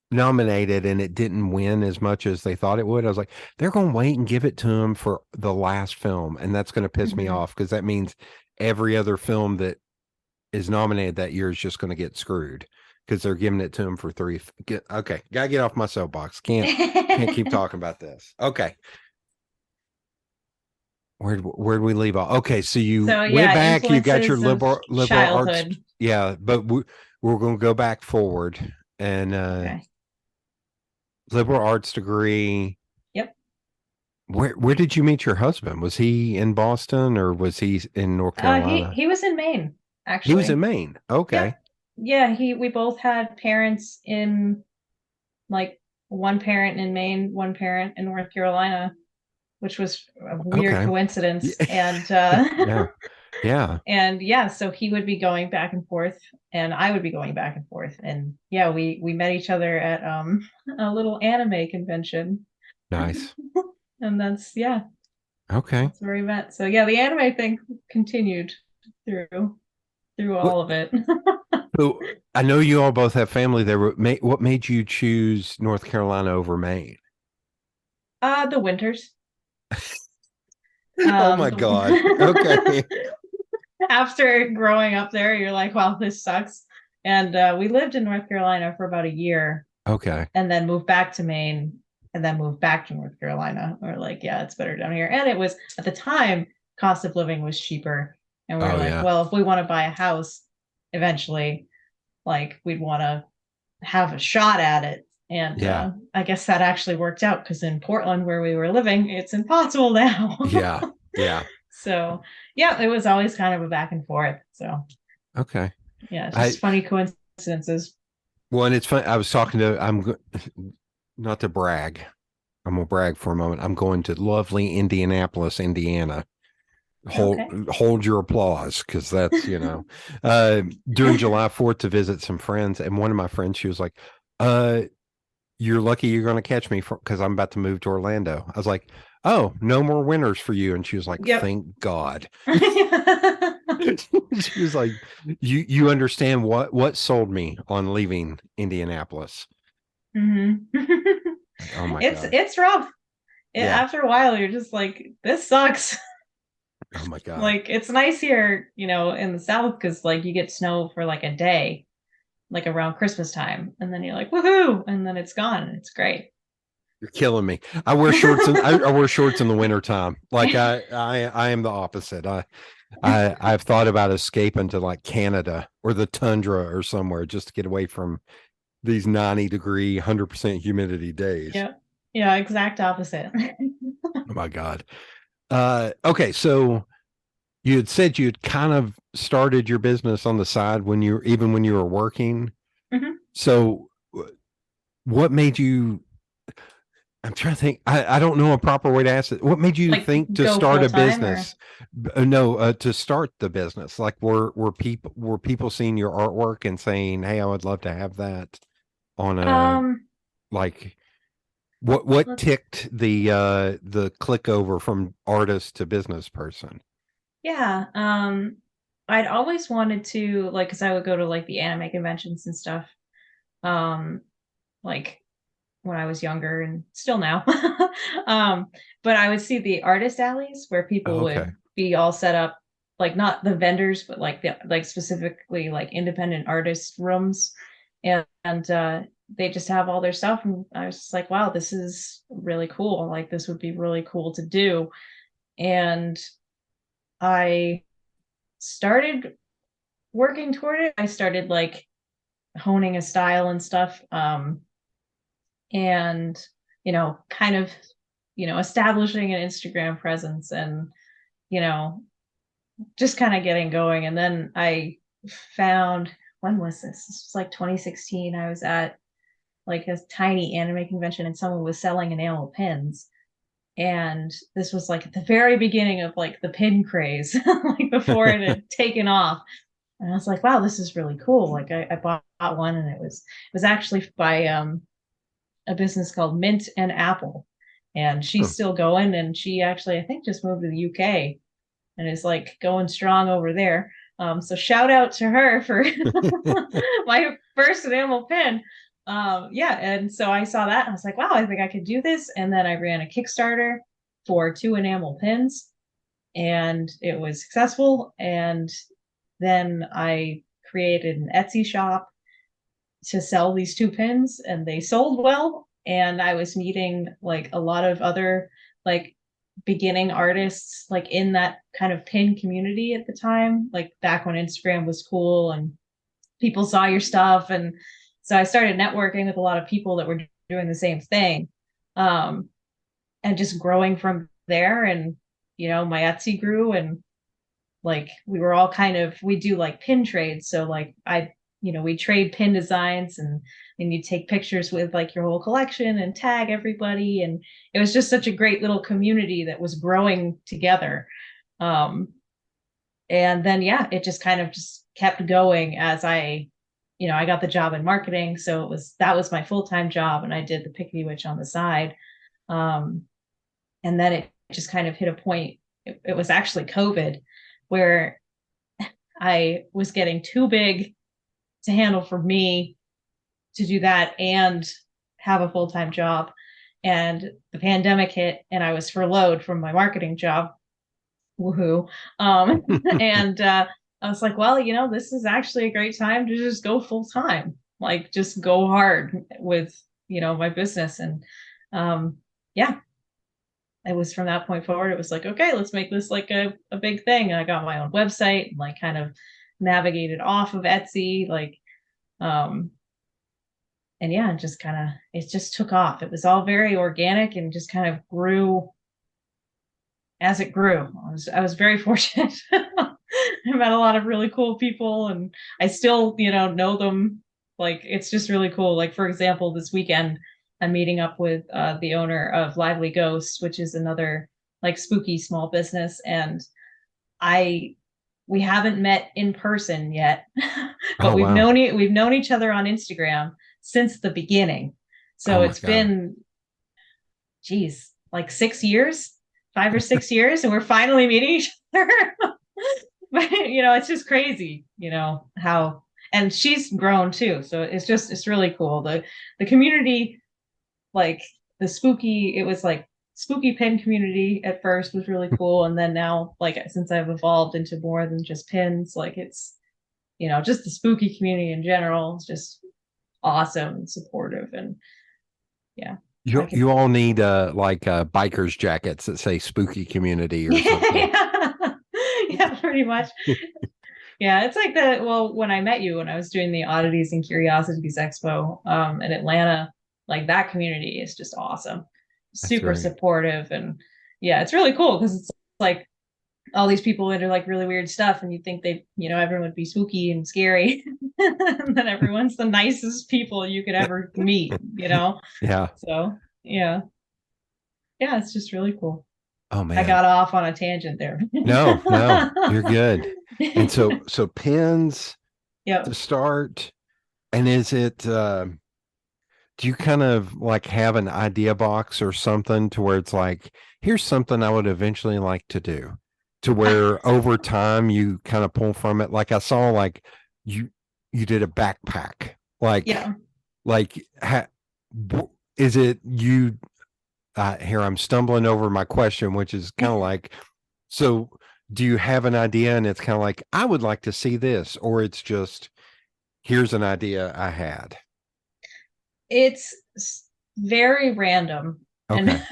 nominated and it didn't win as much as they thought it would. I was like, they're going to wait and give it to them for the last film, and that's going to piss me off because that means every other film that is nominated that year is just going to get screwed because they're giving it to them for 3. Okay, gotta get off my soapbox. Can't keep talking about this. Okay. Where'd we leave off? Okay, so you went back, you got your liberal arts. Yeah, but we're going to go back forward and liberal arts degree. Yep. Where did you meet your husband? Was he in Boston or was he in North Carolina? He was in Maine, actually. He was in Maine. Okay. Yeah, we both had parents in, like, one parent in Maine, one parent in North Carolina, which was a weird coincidence. And yeah. And so he would be going back and forth and I would be going back and forth. And yeah, we met each other at a little anime convention. Nice. And that's okay. That's where we met. So yeah, the anime thing continued through all of it. So I know you all both have family there. What made you choose North Carolina over Maine? The winters. Oh my God. Okay. After growing up there, you're like, wow, this sucks. And we lived in North Carolina for about a year. Okay. And then moved back to Maine and then moved back to North Carolina. We're like, yeah, it's better down here. And it was, at the time, cost of living was cheaper. And we were well, if we want to buy a house eventually, like, we'd want to have a shot at it. And I guess that actually worked out because in Portland, where we were living, it's impossible now. Yeah. So, yeah, it was always kind of a back and forth. So, okay. Yeah, it's just funny coincidences. Well, and it's fun. I was talking to, not to brag. I'm going to brag for a moment. I'm going to lovely Indianapolis, Indiana. Hold your applause because that's, during July 4th to visit some friends. And one of my friends, she was like, you're lucky you're going to catch me because I'm about to move to Orlando. I was like, oh, no more winters for you. And she was like, thank God. She was like, you understand what sold me on leaving Indianapolis. Mm-hmm. Oh my God. It's rough. After a while, you're just like, this sucks. Oh my God. Like, it's nice here, in the South because, like, you get snow for like a day, like around Christmas time, and then you're like, woohoo, and then it's gone, and it's great. You're killing me. I wear shorts I wear shorts in the wintertime. Like I am the opposite. I've thought about escaping to like Canada or the tundra or somewhere just to get away from these 90-degree, 100% humidity days. Yeah, exact opposite. Oh my God. Okay, so you had said you had kind of started your business on the side when you were working. Mm-hmm. So what made you, I'm trying to think. I don't know a proper way to ask it. What made you Like think to go start full a time or business? No, to start the business. Like were people seeing your artwork and saying, "Hey, I would love to have that on a um like." What let's ticked the click over from artist to business person? yeah. I'd always wanted to like because I would go to like the anime conventions and stuff. Um like when I was younger and still now. um, but I would see the artist alleys where people Oh, would okay. be all set up, like not the vendors, but like the like specifically like independent artist rooms, and they just have all their stuff. And I was just like, wow, this is really cool. Like this would be really cool to do. And I started working toward it. I started like honing a style and stuff. And kind of establishing an Instagram presence and you know just kind of getting going. And then I found, when was this was like 2016. I was at like a tiny anime convention and someone was selling enamel pins, and this was like at the very beginning of like the pin craze, like before it had taken off. And I was like, wow, this is really cool. Like I bought one, and it was actually by a business called Mint and Apple. And she's Huh. still going. And she actually, I think, just moved to the UK and is like going strong over there. So shout out to her for my first enamel pin. Yeah. And so I saw that and I was like, wow, I think I could do this. And then I ran a Kickstarter for 2 enamel pins and it was successful. And then I created an Etsy shop to sell these 2 pins and they sold well. And I was meeting like a lot of other like beginning artists like in that kind of pin community at the time, like back when Instagram was cool and people saw your stuff. And so I started networking with a lot of people that were doing the same thing, um, and just growing from there. And my Etsy grew, and like we were all kind of, we do like pin trades. So like we trade pin designs, and you take pictures with like your whole collection and tag everybody. And it was just such a great little community that was growing together. um and then yeah, it just kind of just kept going as I got the job in marketing, so that was my full-time job, and I did the Pickety Witch on the side. um and then it just kind of hit a point. It was actually COVID, where I was getting too big to handle for me to do that and have a full-time job. And the pandemic hit and I was furloughed from my marketing job. Woohoo. And I was like, well, this is actually a great time to just go full time, like just go hard with, my business. And um, yeah, it was from that point forward, it was like, okay, let's make this like a big thing. And I got my own website and like kind of navigated off of Etsy, like, um, and yeah, it just took off. It was all very organic and just kind of grew as it grew. I was very fortunate. I met a lot of really cool people and I still, know them. Like it's just really cool. Like for example, this weekend I'm meeting up with the owner of Lively Ghost, which is another like spooky small business. And I we haven't met in person yet, but Oh, wow. we've known each other on Instagram since the beginning. Oh So my it's God. been, geez, like 6 years, 5 or 6 years, and we're finally meeting each other. But it's just crazy, how, and she's grown too. So it's really cool. The community, like it was like spooky pin community at first was really cool. And then now, like since I've evolved into more than just pins, like it's, just the spooky community in general is just awesome and supportive. And yeah, I could You all need like bikers jackets that say spooky community or something. yeah. Yeah, pretty much. Yeah, it's like when I met you, when I was doing the Oddities and Curiosities Expo in Atlanta, like that community is just awesome. That's Super great. supportive. And yeah, it's really cool because it's like all these people into like really weird stuff and you think everyone would be spooky and scary. And then everyone's the nicest people you could ever meet. Yeah. So yeah. yeah, it's just really cool. Oh man. I got off on a tangent there. No, you're good. And so pins to Yep. start. And is it, do you kind of like have an idea box or something to where it's like, here's something I would eventually like to do, to where over time you kind of pull from it? Like I saw like you did a backpack. Like, Yeah. like is it you here I'm stumbling over my question, which is kind of like, so do you have an idea and it's kind of like, I would like to see this, or it's just, here's an idea I had? It's very random. And Okay.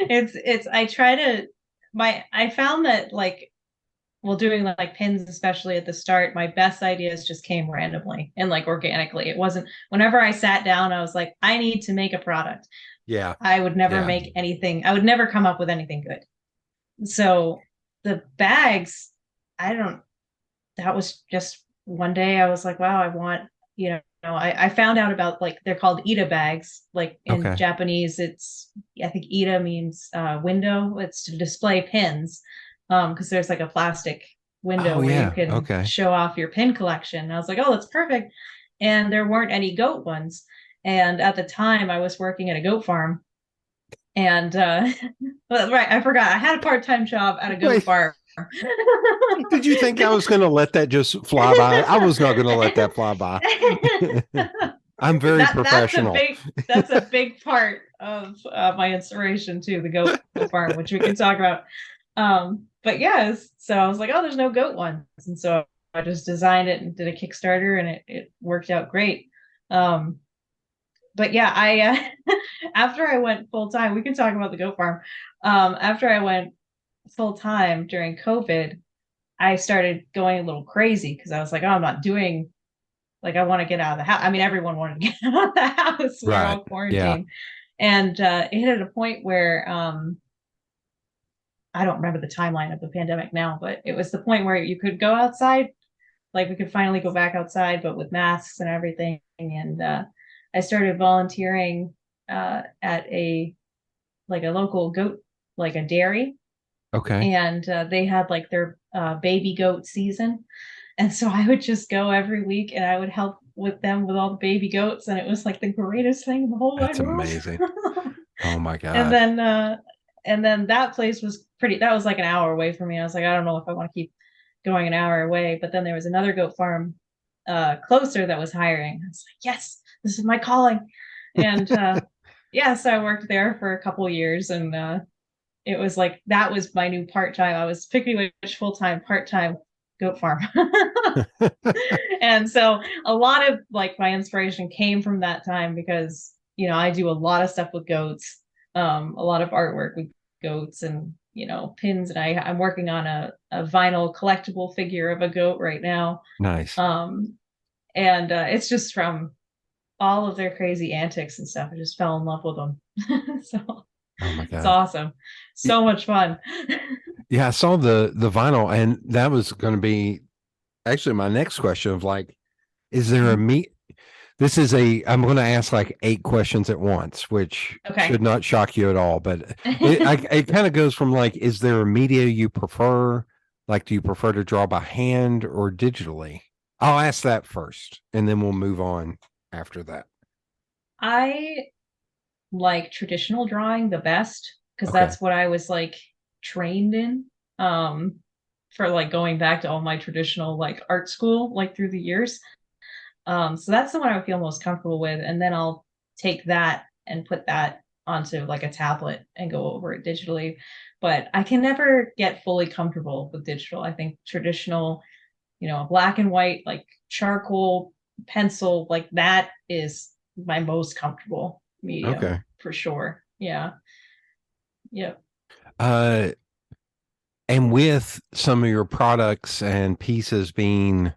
it's I try to I found that like well doing like pins especially at the start, my best ideas just came randomly and like organically. It wasn't whenever I sat down, I was like, I need to make a product. Yeah. I would never Yeah. make anything. I would never come up with anything good. So the bags, I don't, that was just one day I was like, wow, I want, I found out about like, they're called Ida bags. Like in Okay. Japanese, I think Ida means window. It's to display pins. Because there's like a plastic window Oh where you yeah. can Okay. show off your pin collection. And I was like, oh, that's perfect. And there weren't any goat ones. And at the time I was working at a goat farm and well, right, I forgot. I had a part-time job at a goat Wait, farm. did you think I was going to let that just fly by? I was not going to let that fly by. I'm very professional. That's a big part of my inspiration too, the goat farm, which we can talk about. But yes, so I was like, oh, there's no goat ones, and so I just designed it and did a Kickstarter, and it worked out great. But yeah, I after I went full time, we can talk about the goat farm. After I went full time during COVID, I started going a little crazy because I was like, oh, I'm not doing like I want to get out of the house. I mean, everyone wanted to get out of the house. We were Right. all quarantined. And it hit at a point where I don't remember the timeline of the pandemic now, but it was the point where you could go outside. Like we could finally go back outside, but with masks and everything. And I started volunteering at a local goat, like a dairy. Okay. And they had like their baby goat season. And so I would just go every week and I would help with them with all the baby goats. And it was like the greatest thing in the whole That's wide world. amazing. Oh my God. And then that place was that was like an hour away from me. I was like, I don't know if I want to keep going an hour away. But then there was another goat farm closer that was hiring. I was like, yes, this is my calling. And yeah, so I worked there for a couple of years and it was like that was my new part-time. I was Pickety Witch full-time, part-time goat farm. And so a lot of like my inspiration came from that time because I do a lot of stuff with goats, a lot of artwork with goats and pins, and I'm working on a vinyl collectible figure of a goat right now. Nice. And it's just from all of their crazy antics and stuff. I just fell in love with them. So oh my God. It's awesome. So much fun. Yeah, I saw the vinyl, and that was going to be actually my next question of like, is there a meat? This is I'm going to ask like 8 questions at once, which should not shock you at all. But it kind of goes from like, is there a media you prefer? Like, do you prefer to draw by hand or digitally? I'll ask that first, and then we'll move on after that. I like traditional drawing the best because that's what I was like trained in. For like going back to all my traditional like art school like through the years. So that's the one I feel most comfortable with, and then I'll take that and put that onto like a tablet and go over it digitally. But I can never get fully comfortable with digital. I think traditional, black and white, like charcoal, pencil, like that is my most comfortable medium for sure. Yeah. Yep. And with some of your products and pieces being,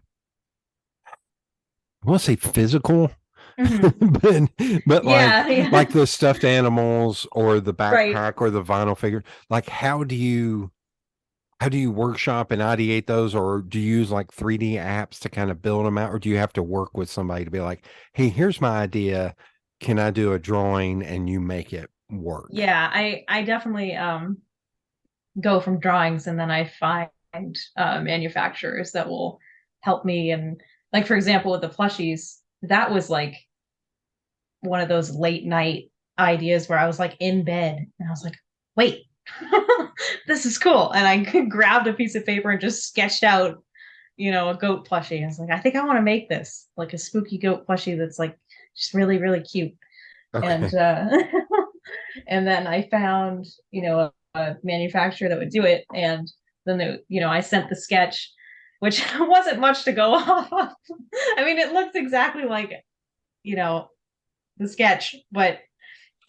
I want to say physical, but like the stuffed animals or the backpack or the vinyl figure, like how do you workshop and ideate those, or do you use like 3D apps to kind of build them out, or do you have to work with somebody to be like, hey, here's my idea, can I do a drawing and you make it? work. Yeah, I definitely go from drawings, and then I find manufacturers that will help me. And like, for example, with the plushies, that was like one of those late night ideas where I was like in bed and I was like, wait, this is cool. And I grabbed a piece of paper and just sketched out, a goat plushie. I was like, I think I want to make this like a spooky goat plushie that's like just really, really cute. Okay. And and then I found, a manufacturer that would do it. And then, I sent the sketch, which wasn't much to go off of. I mean, it looks exactly like, the sketch, but,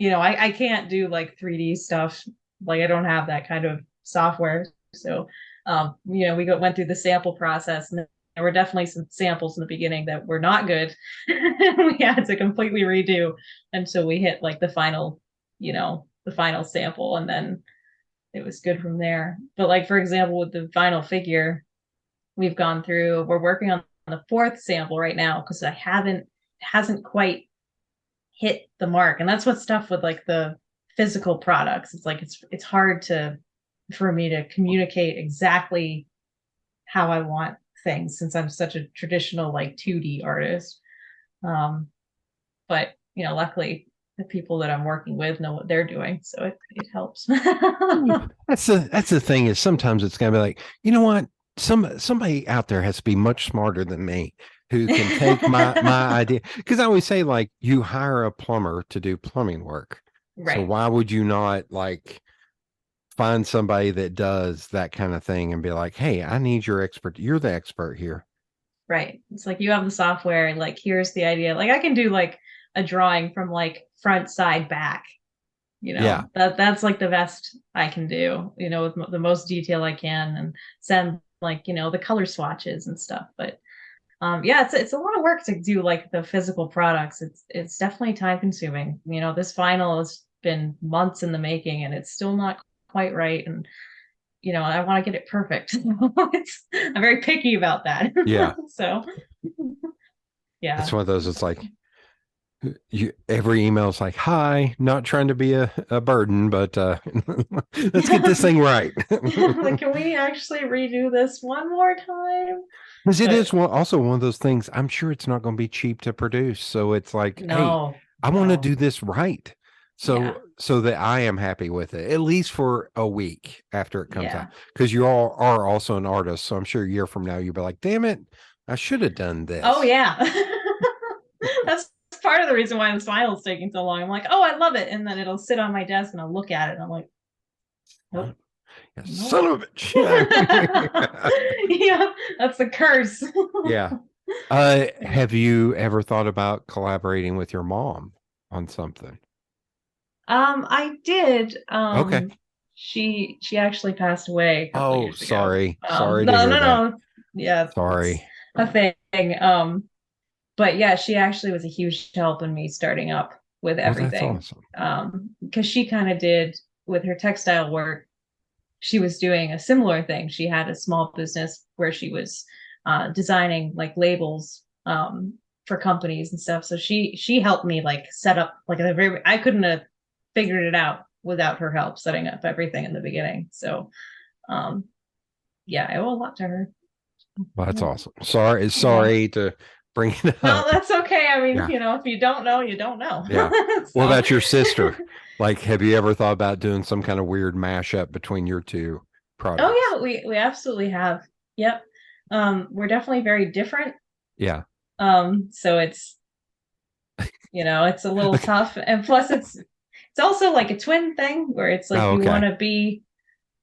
I can't do like 3D stuff. Like, I don't have that kind of software. So, went through the sample process, and there were definitely some samples in the beginning that were not good. We had to completely redo until we hit like the final sample, and then it was good from there. But like, for example, with the final figure, we're working on the fourth sample right now because hasn't quite hit the mark. And that's what's tough with like the physical products. It's like it's hard for me to communicate exactly how I want things, since I'm such a traditional like 2D artist. But luckily the people that I'm working with know what they're doing, so it helps. That's the thing, is sometimes it's gonna be like, you know what? Somebody out there has to be much smarter than me who can take my idea. Because I always say, like, you hire a plumber to do plumbing work. Right. So why would you not like find somebody that does that kind of thing and be like, hey, I need your expert. You're the expert here. Right. It's like, you have the software and like, here's the idea. Like, I can do like a drawing from like front, side, back. Yeah. That's like the best I can do, with the most detail I can, and send like, the color swatches and stuff. But yeah, it's a lot of work to do like the physical products. It's definitely time consuming. This final has been months in the making, and it's still not quite right. And I want to get it perfect. I'm very picky about that. Yeah. So yeah, it's one of those. It's like, every email is like, hi, not trying to be a burden, but let's get this thing right. Like, can we actually redo this one more time? Because it is also one of those things, I'm sure it's not going to be cheap to produce. So it's like, hey, I want to do this right. So that I am happy with it, at least for a week after it comes out. Because you all are also an artist. So I'm sure a year from now, you'll be like, damn it, I should have done this. Oh, yeah. That's part of the reason why this final is taking so long. I'm like, oh, I love it. And then it'll sit on my desk and I'll look at it and I'm like, nope. Son of a bitch. Yeah, that's the curse. Yeah. Have you ever thought about collaborating with your mom on something? I did. Okay. She actually passed away. Oh, sorry. Sorry. No. Yeah. Sorry. A thing. But yeah, she actually was a huge help in me starting up with everything. That's awesome. Because she kind of did with her textile work. She was doing a similar thing. She had a small business where she was designing like labels for companies and stuff. So she helped me like set up like I couldn't have figured it out without her help setting up everything in the beginning. So yeah, I owe a lot to her. Well, that's awesome. Sorry to bring it up. No, that's okay. I mean, if you don't know, you don't know. Yeah. So. What about your sister? Like, have you ever thought about doing some kind of weird mashup between your two products? Oh yeah, we absolutely have. Yep. We're definitely very different. Yeah. So it's it's a little tough, and plus it's also like a twin thing where it's like you want to be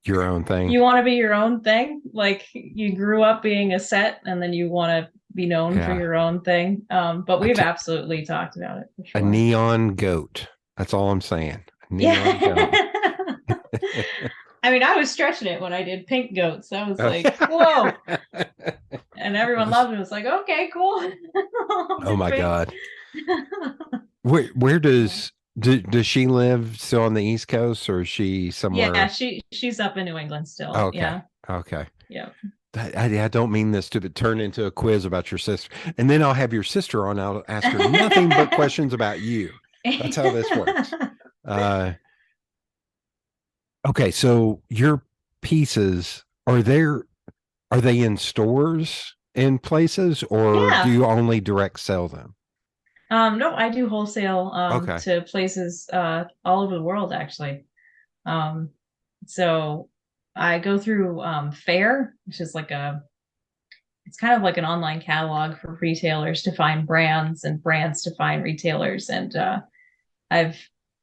your own thing. You want to be your own thing. Like, you grew up being a set, and then you want to be known for your own thing. But we've absolutely talked about it. For sure. A neon goat. That's all I'm saying. A neon goat. I mean, I was stretching it when I did pink goats. I was like, whoa. And everyone loved it. It was like, okay, cool. Oh my God. Where does she live still on the East Coast, or is she somewhere? Yeah, she's up in New England still. Okay. Yeah. Okay. Yeah. I don't mean this to turn into a quiz about your sister. And then I'll have your sister on. I'll ask her nothing but questions about you. That's how this works. Okay, so your pieces are they in stores in places, or do Yeah. you only direct sell them? No, I do wholesale Okay. to places all over the world actually. Um, so I go through Fair, which is like it's kind of like an online catalog for retailers to find brands and brands to find retailers. And I've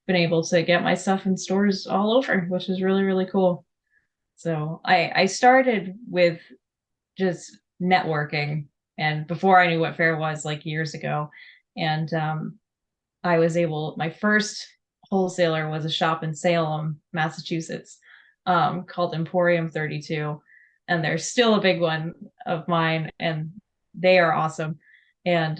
been able to get my stuff in stores all over, which is really, really cool. So I started with just networking and before I knew what Fair was like years ago. And I was able, my first wholesaler was a shop in Salem, Massachusetts, called Emporium 32. And they're still a big one of mine, and they are awesome. And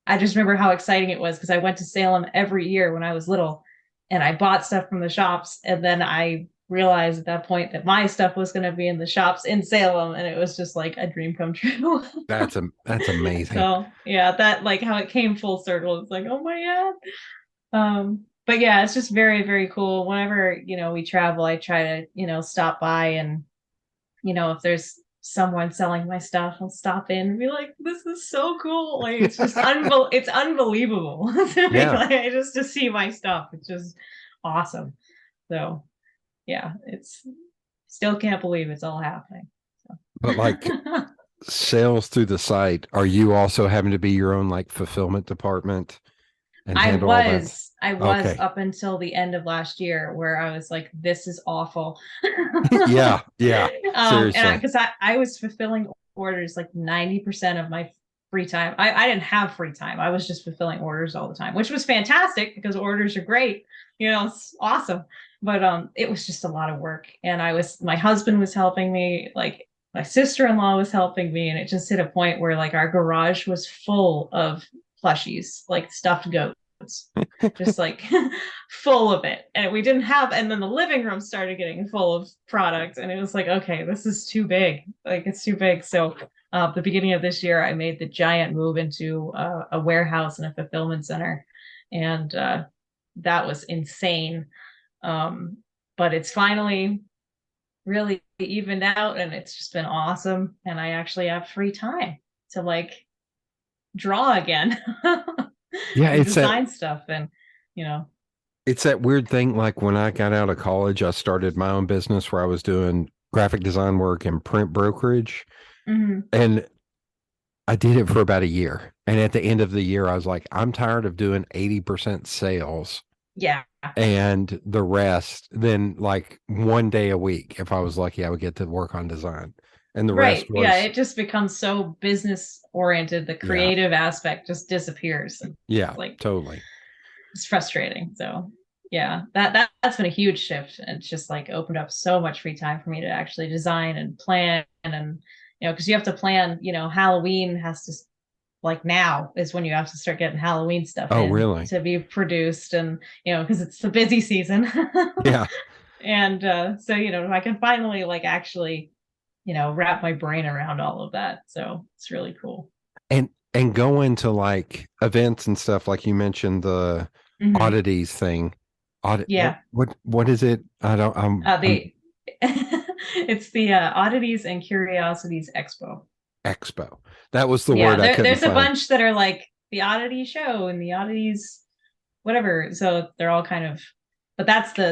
I just remember how exciting it was because I went to Salem every year when I was little and I bought stuff from the shops. And then I realized at that point that my stuff was going to be in the shops in Salem. And it was just like a dream come true. That's amazing. So yeah, that like how it came full circle. It's like, oh my God. But yeah, it's just very, very cool. Whenever, we travel, I try to, stop by and if there's someone selling my stuff, I'll stop in and be like, this is so cool. Like it's just it's unbelievable to me. Yeah. Like just to see my stuff. It's just awesome. So yeah, it's still can't believe it's all happening. But like So. sales through the site, are you also having to be your own like fulfillment department and I handle all that? was, I was Okay. up until the end of last year where I was like, this is awful. Yeah, yeah. And Seriously. I was fulfilling orders like 90% of my free time. I didn't have free time. I was just fulfilling orders all the time, which was fantastic because orders are great. It's awesome. But it was just a lot of work. And my husband was helping me, like my sister-in-law was helping me, and it just hit a point where like our garage was full of plushies, like stuffed goats, just like full of it. And we didn't have, and then the living room started getting full of products. And it was like, okay, this is too big. Like it's too big. So the beginning of this year, I made the giant move into a warehouse and a fulfillment center. And that was insane. But it's finally really evened out and it's just been awesome. And I actually have free time to like draw again. Yeah, And design stuff and you know it's that weird thing. Like when I got out of college, I started my own business where I was doing graphic design work and print brokerage. mm-hmm. And I did it for about a year. And at the end of the year, I was like, I'm tired of doing 80% sales. Yeah. And the rest, then like one day a week, if I was lucky, I would get to work on design. And the rest Right. Yeah. was, It just becomes so business oriented. The yeah, creative aspect just disappears. yeah, Like totally. it's frustrating. So yeah, that's been a huge shift. And it's just like opened up so much free time for me to actually design and plan and because you have to plan, Halloween has to like now is when you have to start getting Halloween stuff Oh, in really? to be produced and because it's the busy season. Yeah. And so I can finally like actually wrap my brain around all of that. So it's really cool. And go into like events and stuff, like you mentioned the Mm-hmm. oddities thing. Yeah. What is it? I don't The it's the Oddities and Curiosities Expo. Expo. That was the Yeah, word I couldn't there's a find. bunch that are like the Oddity Show and the Oddities whatever. So they're all kind of, but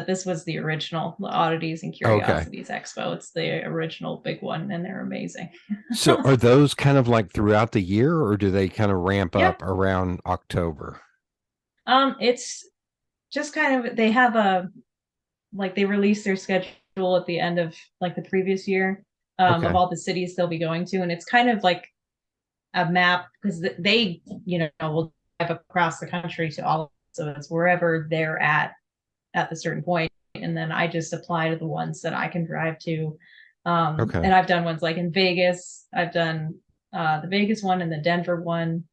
this was the original, the Oddities and Okay. Curiosities Expo. It's the original big one, and they're amazing. So are those kind of like throughout the year, or do they kind of ramp Yeah. up around October? It's just kind of they have they release their schedule at the end of like the previous year of Okay. all the cities they'll be going to, and it's kind of like a map because they will drive across the country to all, so it's wherever they're at the certain point, and then I just apply to the ones that I can drive to. Okay. And I've done ones like in Vegas. I've done the Vegas one and the Denver one.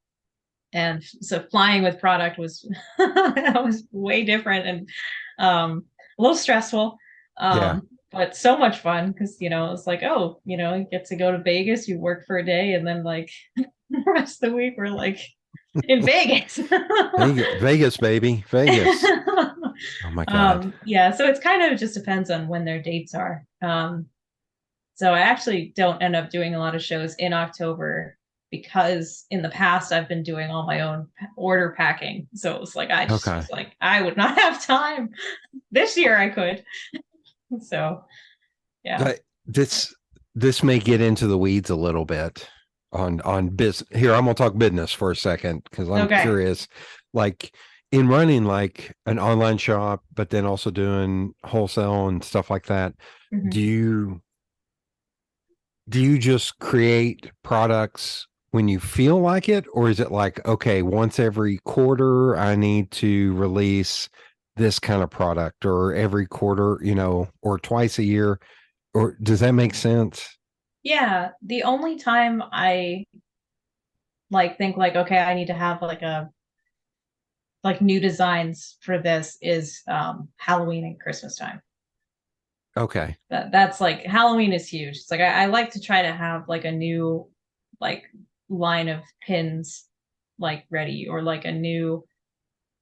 And so flying with product was that was way different and a little stressful. Yeah. But so much fun because it's like, oh, you get to go to Vegas, you work for a day, and then like the rest of the week we're like in Vegas. Vegas, baby. Vegas. Oh my God. Yeah, so it's kind of just depends on when their dates are. So I actually don't end up doing a lot of shows in October because in the past I've been doing all my own order packing. So it was like I just was like I would not have time. This year I could. So yeah. This may get into the weeds a little bit on business. Here, I'm gonna talk business for a second because I'm curious. Like in running like an online shop, but then also doing wholesale and stuff like that, do you just create products when you feel like it, or is it like, okay, once every quarter I need to release this kind of product, or every quarter, or twice a year, or does that make sense? Yeah, the only time I think like, okay, I need to have like new designs for this is Halloween and Christmas time. Okay. That's like Halloween is huge. It's like I like to try to have like a new like line of pins like ready, or like a new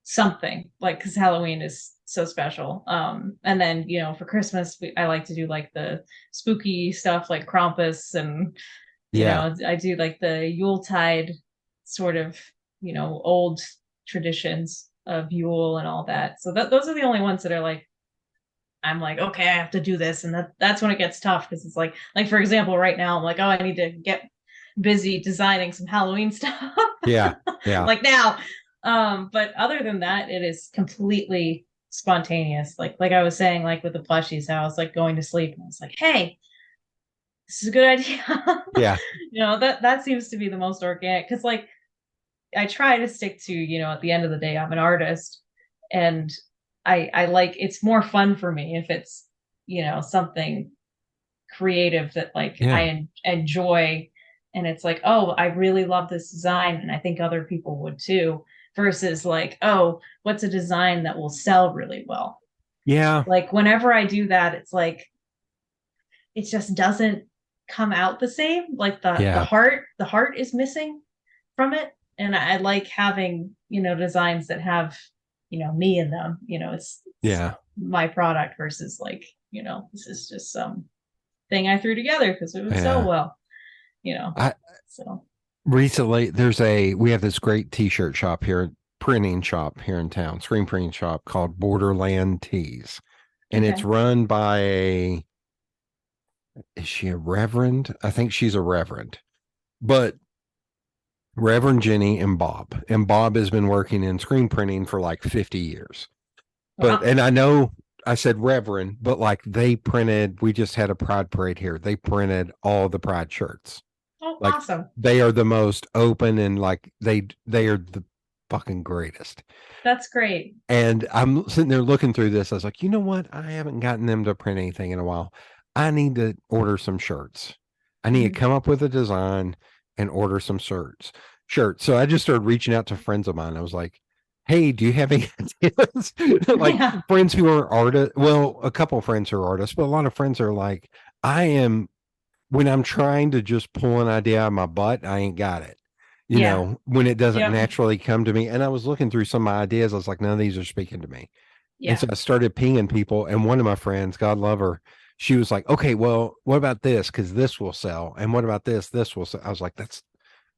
something, like because Halloween is so special. And then for Christmas I like to do like the spooky stuff like Krampus, and I do like the Yuletide sort of old traditions of Yule and all that. So those are the only ones that are like I'm like, okay, I have to do this. And that's when it gets tough, because it's like for example, right now I'm like, oh, I need to get busy designing some Halloween stuff. Yeah. Like now. But other than that, it is completely spontaneous. Like I was saying, like with the plushies, how I was like going to sleep and I was like, hey, this is a good idea. Yeah. That seems to be the most organic, because like I try to stick to, at the end of the day, I'm an artist, and I like, it's more fun for me if it's, something creative that like I enjoy, and it's like, oh, I really love this design and I think other people would too, versus like, oh, what's a design that will sell really well? Yeah. Like whenever I do that, it's like it just doesn't come out the same. Like the heart is missing from it. And I like having, designs that have, me in them. It's my product versus like, this is just some thing I threw together because it would sell well. So recently we have this great t-shirt shop here, printing shop here in town, screen printing shop called Borderland Tees. And it's run by is she a reverend? I think she's a reverend. But Reverend Jenny and Bob has been working in screen printing for like 50 years. But and I know I said Reverend, but like we just had a Pride parade here. They printed all the Pride shirts. Oh, like, awesome. They are the most open, and like they are the fucking greatest. That's great. And I'm sitting there looking through this. I was like, you know what? I haven't gotten them to print anything in a while. I need to order some shirts. I need to come up with a design and order some shirts. So I just started reaching out to friends of mine. I was like, hey, do you have any ideas? Like friends who are artists. Well, a couple of friends who are artists, but a lot of friends are like, when I'm trying to just pull an idea out of my butt, I ain't got it. When it doesn't naturally come to me. And I was looking through some of my ideas. I was like, none of these are speaking to me. Yeah. And so I started pinging people. And one of my friends, God love her, she was like, okay, well, what about this? Because this will sell. And what about this? This will sell. I was like,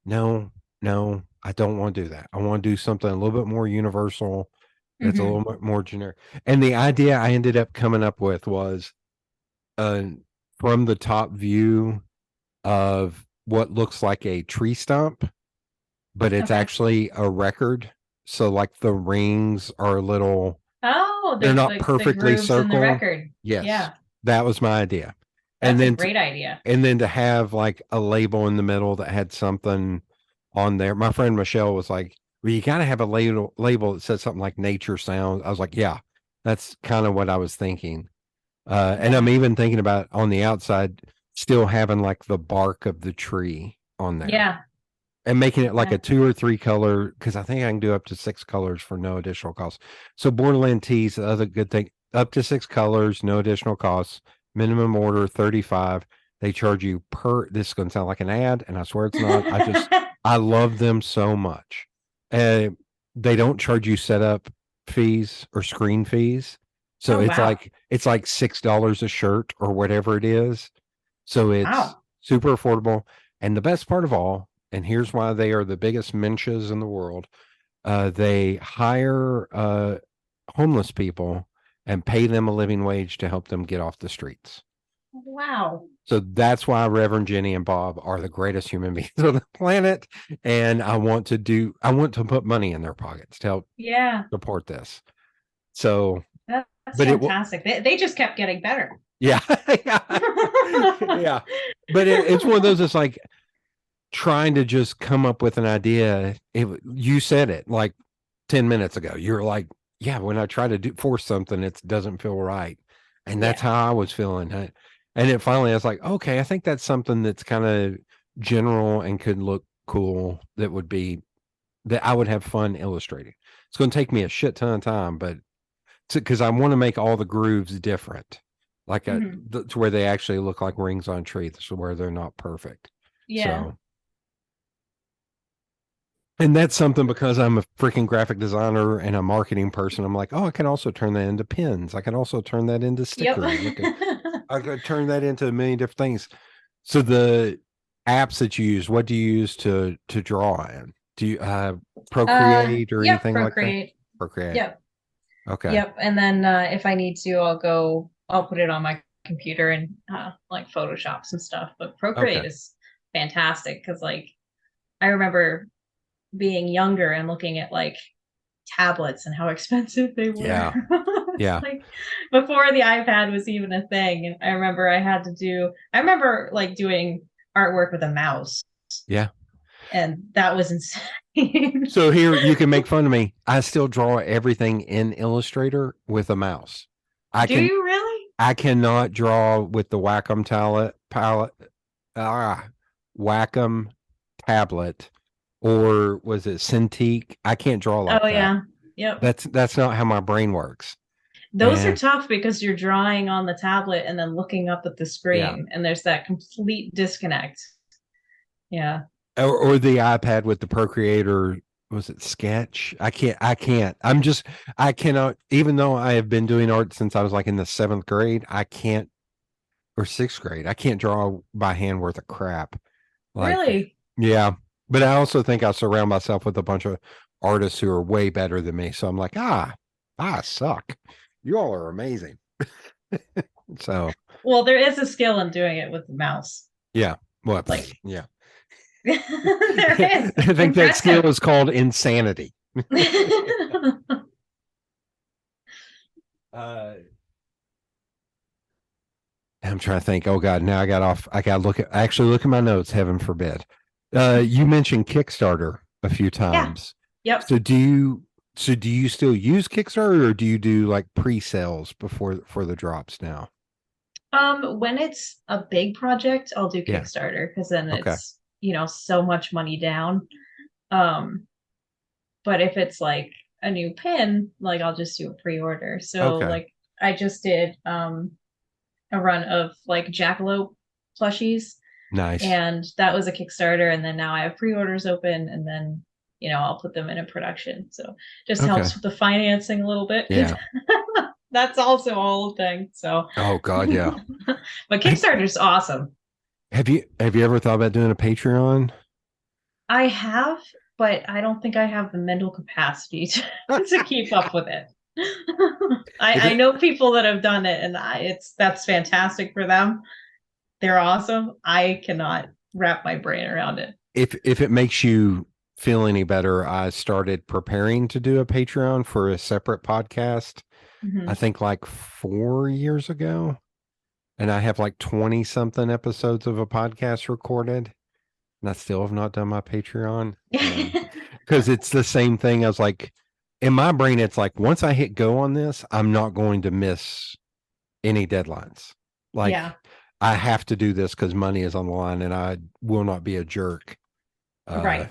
no, I don't want to do that. I want to do something a little bit more universal. That's a little bit more generic. And the idea I ended up coming up with was from the top view of what looks like a tree stump, but it's actually a record. So like the rings are a little, they're not perfectly circle. The record. Yes. Yeah. That was my idea. That's a great idea. And then to have like a label in the middle that had something on there. My friend Michelle was like, well, you got to have a label that says something like nature sounds. I was like, yeah, that's kind of what I was thinking. And I'm even thinking about on the outside, still having like the bark of the tree on there. Yeah. And making it like a 2 or 3 color, because I think I can do up to 6 colors for no additional cost. So Borderland Tees, the other good thing, up to 6 colors, no additional costs, minimum order 35. They charge you this is going to sound like an ad, and I swear it's not. I love them so much. They don't charge you setup fees or screen fees. So Oh, wow. it's like $6 a shirt or whatever it is. So it's Wow. super affordable. And the best part of all, and here's why they are the biggest mensches in the world, they hire homeless people and pay them a living wage to help them get off the streets. Wow. So that's why Reverend Jenny and Bob are the greatest human beings on the planet. And I want to put money in their pockets to help Yeah. support this. So, That's but it will, fantastic. They just kept getting better. yeah, yeah, yeah. But it's one of those, it's like trying to just come up with an idea. You said it like 10 minutes ago. You're like, yeah, when I try to force something, it doesn't feel right. And that's Yeah. how I was feeling. And it finally, I was like, okay, I think that's something that's kind of general and could look cool. That I would have fun illustrating. It's going to take me a shit ton of time, but because I want to make all the grooves different, like to where they actually look like rings on trees, so where they're not perfect. Yeah. So, and that's something because I'm a freaking graphic designer and a marketing person. I'm like, oh, I can also turn that into pins. I can also turn that into Yep. stickers. I could turn that into a million different things. So the apps that you use, what do you use to draw in? Do you Procreate or Yep, anything like that? Procreate. Procreate. Yep. Okay. Yep. And then if I need to, I'll put it on my computer and like Photoshop some stuff. But Procreate Okay. is fantastic because like I remember being younger and looking at like tablets and how expensive they were. Yeah. Yeah. Like before the iPad was even a thing. And I remember like doing artwork with a mouse. Yeah. And that was insane. So here you can make fun of me. I still draw everything in Illustrator with a mouse. Do you really? I cannot draw with the Wacom Wacom tablet, or was it Cintiq? I can't draw like Oh that. yeah. Yep. That's not how my brain works. Those are tough because you're drawing on the tablet and then looking up at the screen, and there's that complete disconnect. Yeah. Or the iPad with the Procreator. Was it Sketch? I can't. I cannot, even though I have been doing art since I was like in the 7th grade, I can't, or 6th grade, I can't draw by hand worth of crap. Like, really? Yeah. But I also think I surround myself with a bunch of artists who are way better than me. So I'm like, I suck. You all are amazing. So, well, there is a skill in doing it with the mouse. Yeah. Well, like, yeah. There is. I think that skill is called insanity. I'm trying to think. Oh God, now I got off. I got to look at my notes. Heaven forbid. You mentioned Kickstarter a few times. Yeah. Yep. So do you still use Kickstarter, or do you do like pre-sales for the drops now? When it's a big project, I'll do Kickstarter because then it's so much money down. But if it's like a new pin, like I'll just do a pre-order. So like I just did a run of like jackalope plushies. Nice. And that was a Kickstarter, and then now I have pre-orders open, and then I'll put them into production. So just helps with the financing a little bit. Yeah. That's also a whole thing. So oh God, yeah. But Kickstarter's awesome. Have you ever thought about doing a Patreon? I have, but I don't think I have the mental capacity to keep up with it. I know people that have done it, and that's fantastic for them. They're awesome. I cannot wrap my brain around it. If it makes you feel any better, I started preparing to do a Patreon for a separate podcast. I think like 4 years ago, and I have like 20 something episodes of a podcast recorded, and I still have not done my Patreon because it's the same thing. I was like, in my brain, it's like, once I hit go on this, I'm not going to miss any deadlines. Like, I have to do this because money is on the line, and I will not be a jerk. Right.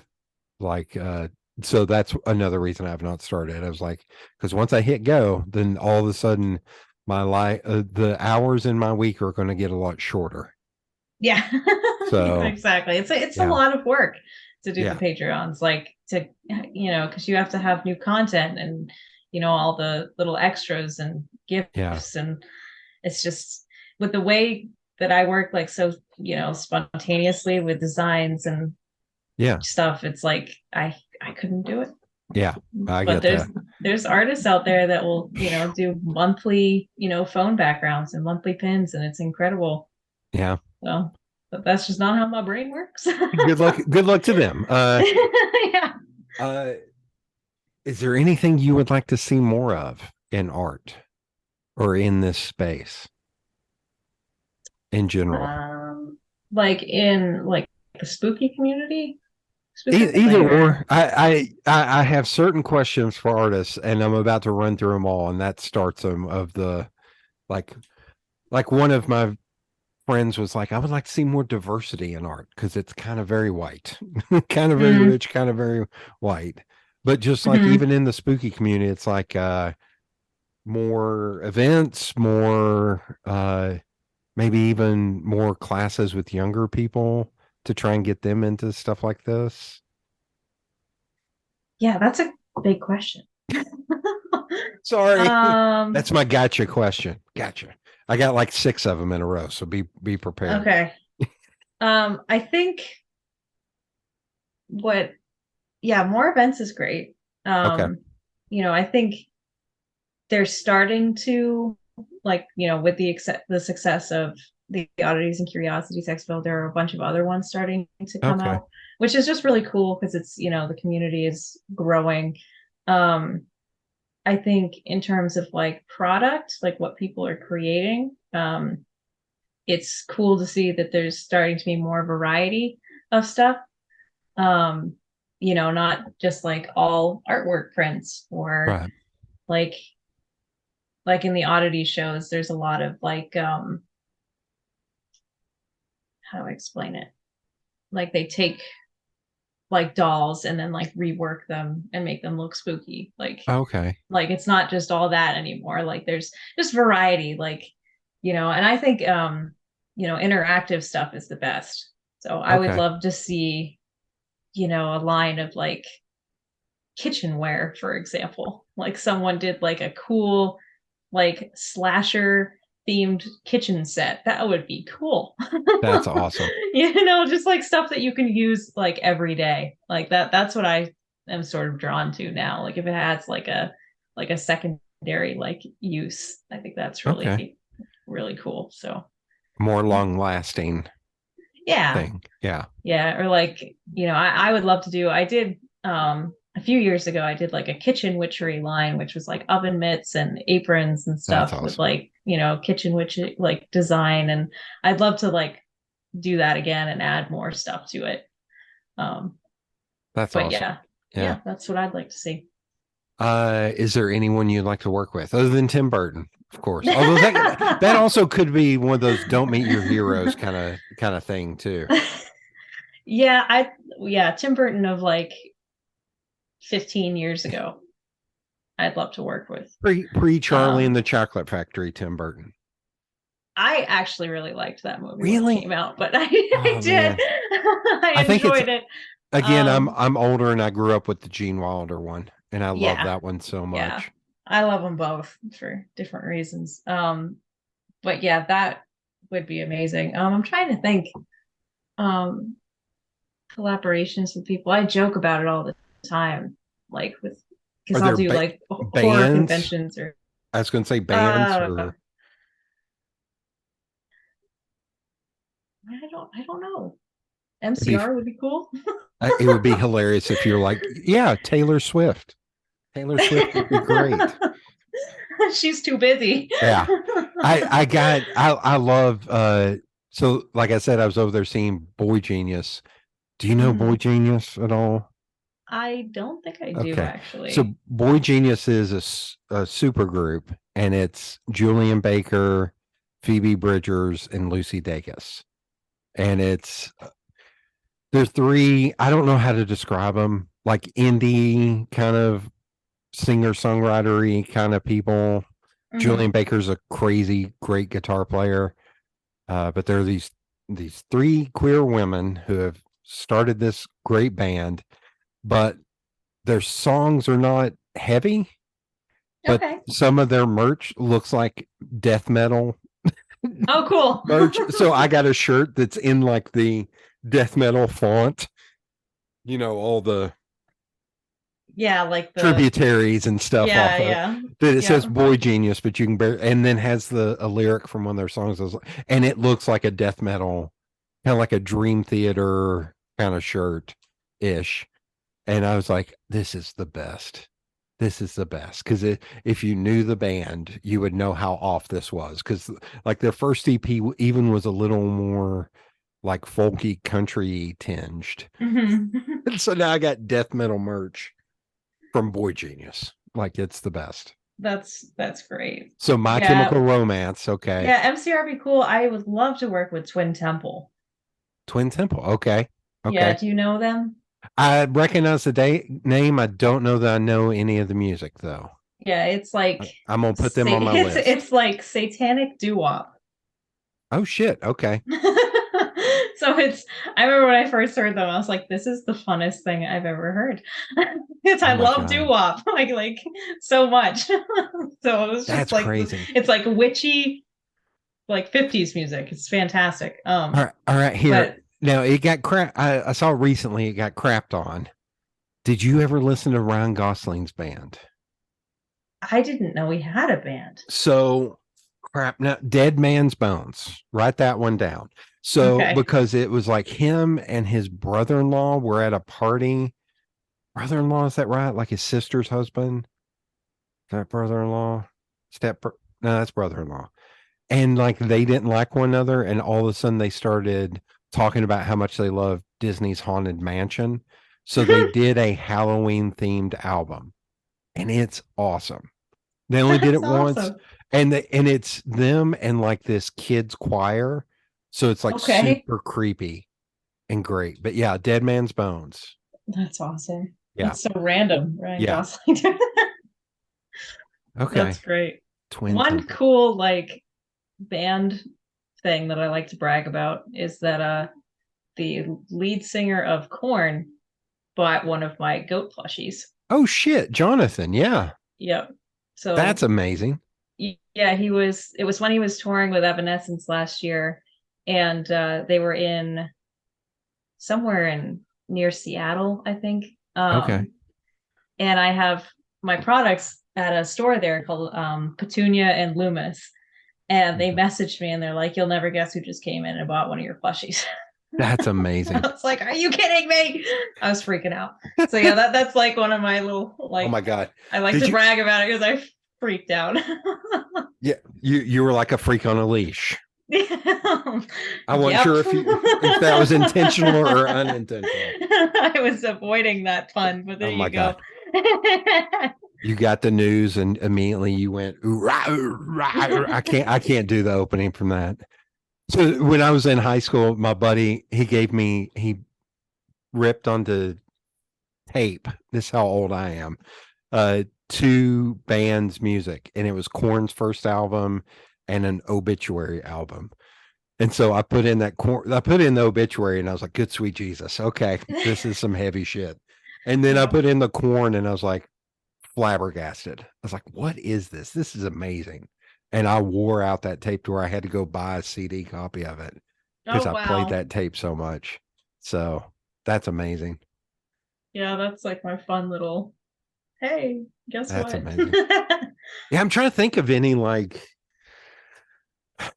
So that's another reason I have not started. I was like, because once I hit go, then all of a sudden my the hours in my week are going to get a lot shorter. Yeah. So exactly. It's a lot of work to do the Patreons, like to because you have to have new content, and all the little extras and gifts. And it's just with the way that I work, like, so, spontaneously with designs and stuff, it's like I couldn't do it. Yeah, I but get there's artists out there that will do monthly phone backgrounds and monthly pins, and it's incredible. Yeah. So, but that's just not how my brain works. Good luck to them. Yeah. Is there anything you would like to see more of in art or in this space in general? Like in like the spooky community? Either or. I have certain questions for artists, and I'm about to run through them all, and that starts them of the like one of my friends was like, I would like to see more diversity in art because it's kind of very white, kind of very rich, kind of very white. But just like even in the spooky community, it's like more events, more maybe even more classes with younger people to try and get them into stuff like this. Yeah, that's a big question. Sorry. That's my gotcha question. Gotcha. I got like 6 of them in a row, so be prepared. Okay. I think more events is great. Okay. I think they're starting to, like, with the success of the Oddities and Curiosities Expo, there are a bunch of other ones starting to come out, which is just really cool because it's, the community is growing. I think in terms of like product, like what people are creating, it's cool to see that there's starting to be more variety of stuff. Not just like all artwork prints or like in the oddity shows, there's a lot of like, how do I explain it? Like they take like dolls and then like rework them and make them look spooky. Like, like it's not just all that anymore. Like there's just variety, like, and I think, interactive stuff is the best. So I would love to see, a line of like kitchenware, for example, like someone did like a cool, like slasher themed kitchen set. That would be cool. That's awesome. Just like stuff that you can use like every day. Like that's what I am sort of drawn to now. Like if it has like a secondary like use, I think that's really really cool. So more long lasting thing. Yeah. Or like, I would love to do, I did a few years ago, I did like a kitchen witchery line, which was like oven mitts and aprons and stuff with like, kitchen witch like design. And I'd love to like do that again and add more stuff to it. That's awesome. Yeah, that's what I'd like to see. Is there anyone you'd like to work with other than Tim Burton, of course? Although that also could be one of those don't meet your heroes kind of thing too. Tim Burton of like 15 years ago, I'd love to work with. Pre Charlie and the Chocolate Factory, Tim Burton. I actually really liked that movie when it came out, but I did. I enjoyed it. Again, I'm older and I grew up with the Gene Wilder one, and I love that one so much. Yeah. I love them both for different reasons. But yeah, that would be amazing. I'm trying to think collaborations with people. I joke about it all the time, like because I'll do like horror conventions or. I was going to say bands or. I don't know. MCR would be cool. It would be hilarious if you're like, Taylor Swift. Taylor Swift would be great. She's too busy. Yeah. I love, so like I said, I was over there seeing Boy Genius. Do you know Boy Genius at all? I don't think I do, actually. So Boy Genius is a super group, and it's Julian Baker, Phoebe Bridgers, and Lucy Dacus. And there's 3, I don't know how to describe them, like indie kind of singer-songwritery kind of people. Julian Baker's a crazy great guitar player. But there are these 3 queer women who have started this great band, but their songs are not heavy. but some of their merch looks like death metal. Oh, cool. Merch. So I got a shirt that's in like the death metal font. You know, all the like the tributaries and stuff off of that. It says Boy Genius, but you can and then has a lyric from one of their songs, and it looks like a death metal, kind of like a Dream Theater kind of shirt ish. And I was like, this is the best. This is the best. Because if you knew the band, you would know how off this was. Because like their first EP even was a little more like folky country tinged. And so now I got death metal merch from Boy Genius. Like it's the best. That's great. So My Chemical Romance. Okay. Yeah, MCRB cool. I would love to work with Twin Temple. Twin Temple. Okay. Yeah. Do you know them? I recognize the name. I don't know that I know any of the music though. Yeah, it's like I'm gonna put them on my list. It's like satanic doo-wop. Oh shit. Okay. So I remember when I first heard them, I was like, this is the funnest thing I've ever heard. Because I love doo-wop like so much. So it was just like crazy. It's like witchy, like 50s music. It's fantastic. All right, here. Now it got crap. I saw recently it got crapped on. Did you ever listen to Ryan Gosling's band? I didn't know he had a band. So crap. Now Dead Man's Bones. Write that one down. So because it was like him and his brother-in-law were at a party. Brother-in-law, is that right? Like his sister's husband? Is that brother-in-law? No, that's brother-in-law. And like they didn't like one another, and all of a sudden they started talking about how much they love Disney's Haunted Mansion. So they did a Halloween themed album, and it's awesome. They only did it once, and it's them and like this kids choir. So it's like super creepy and great. But yeah, Dead Man's Bones. That's awesome. Yeah. That's so random, right? Yeah. Okay. That's great. One Temple. Cool like band thing that I like to brag about is that the lead singer of Korn bought one of my goat plushies. Oh shit, Jonathan, yeah. Yep. So that's amazing. Yeah, it was when he was touring with Evanescence last year, and they were in somewhere near Seattle, I think. Okay. And I have my products at a store there called Petunia and Loomis. And they messaged me and they're like, you'll never guess who just came in and bought one of your plushies. That's amazing. I was like, are you kidding me? I was freaking out. So yeah, that's like one of my little like, oh my God. I like to brag about it because I freaked out. Yeah. You were like a freak on a leash. I wasn't sure if that was intentional or unintentional. I was avoiding that pun, but there you go. You got the news and immediately you went, rah, rah, rah. I can't do the opening from that. So when I was in high school, my buddy, he ripped onto tape. This is how old I am. 2 bands' music, and it was Korn's first album and an Obituary album. And so I put in the Obituary, and I was like, good sweet Jesus. Okay, this is some heavy shit. And then I put in the Korn, and I was like, flabbergasted. I was like, what is this? This is amazing. And I wore out that tape to where I had to go buy a CD copy of it because I played that tape so much. So that's amazing. Yeah, that's like my fun little, hey, guess that's what? Amazing. Yeah, I'm trying to think of any like,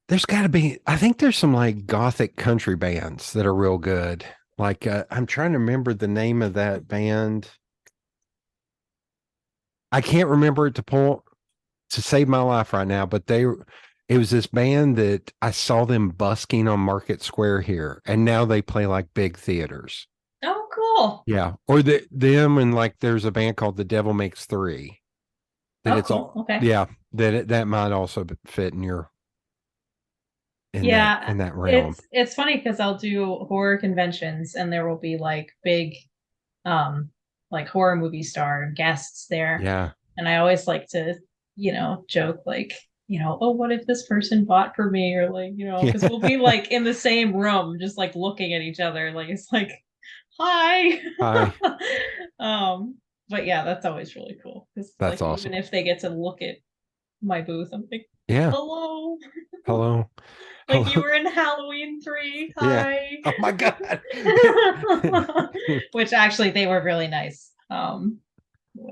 there's got to be, I think there's some like gothic country bands that are real good. Like, I'm trying to remember the name of that band. I can't remember it to save my life right now, but it was this band that I saw them busking on Market Square here, and now they play like big theaters. Oh, cool. Yeah. Or them, and like there's a band called The Devil Makes Three. That okay. Yeah, that might also fit in that realm. It's funny because I'll do horror conventions and there will be like big like horror movie star guests there. Yeah. And I always like to, joke like, oh, what if this person bought for me? Or like, because we'll be like in the same room, just like looking at each other. Like, it's like, hi. Hi. but yeah, that's always really cool. Because That's like awesome. even if they get to look at my booth, I'm like, Yeah. hello. Hello. Like Hello. you were in Halloween 3. Yeah. Hi. Oh my God. Which actually they were really nice. Tom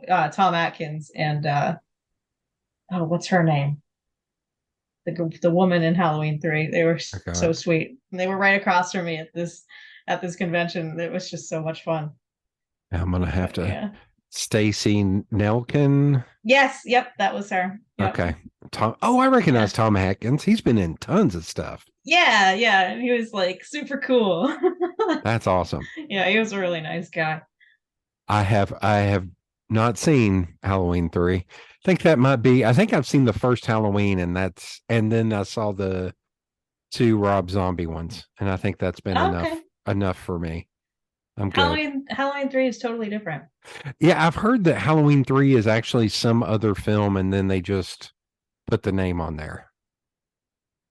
Atkins and oh, what's her name? The woman in Halloween 3. They were Oh so God. sweet. And they were right across from me at this convention. It was just so much fun. I'm gonna have But, to. yeah. Stacy Nelkin. Yes, yep, that was her. Yep. Okay. Tom. Oh, I recognize Yeah. Tom Atkins. He's been in tons of stuff. Yeah, yeah. And he was like super cool. That's awesome. Yeah, he was a really nice guy. I have not seen Halloween 3. I think that might be. I think I've seen the first Halloween, and then I saw the 2 Rob Zombie ones, and I think that's been Oh, okay. enough for me. I'm good. Halloween 3 is totally different. Yeah, I've heard that Halloween 3 is actually some other film, and then they just put the name on there.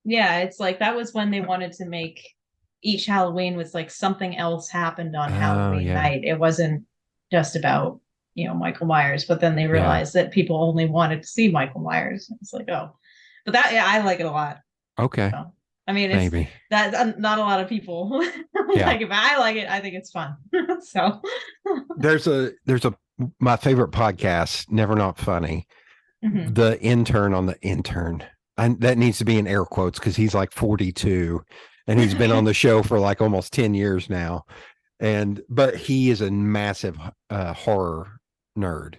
Yeah, it's like that was when they wanted to make each Halloween was like something else happened on Oh Halloween yeah, night. It wasn't just about, Michael Myers, but then they yeah. realized that people only wanted to see Michael Myers. It's like, oh, but that, yeah, I like it a lot. Okay, So, I mean, it's maybe. that not a lot of people Yeah, like it, but I like it. I think it's fun. So, there's a my favorite podcast, Never Not Funny. mhm. The intern on the intern. And that needs to be in air quotes because he's like 42 and he's been on the show for like almost 10 years now. But he is a massive horror nerd.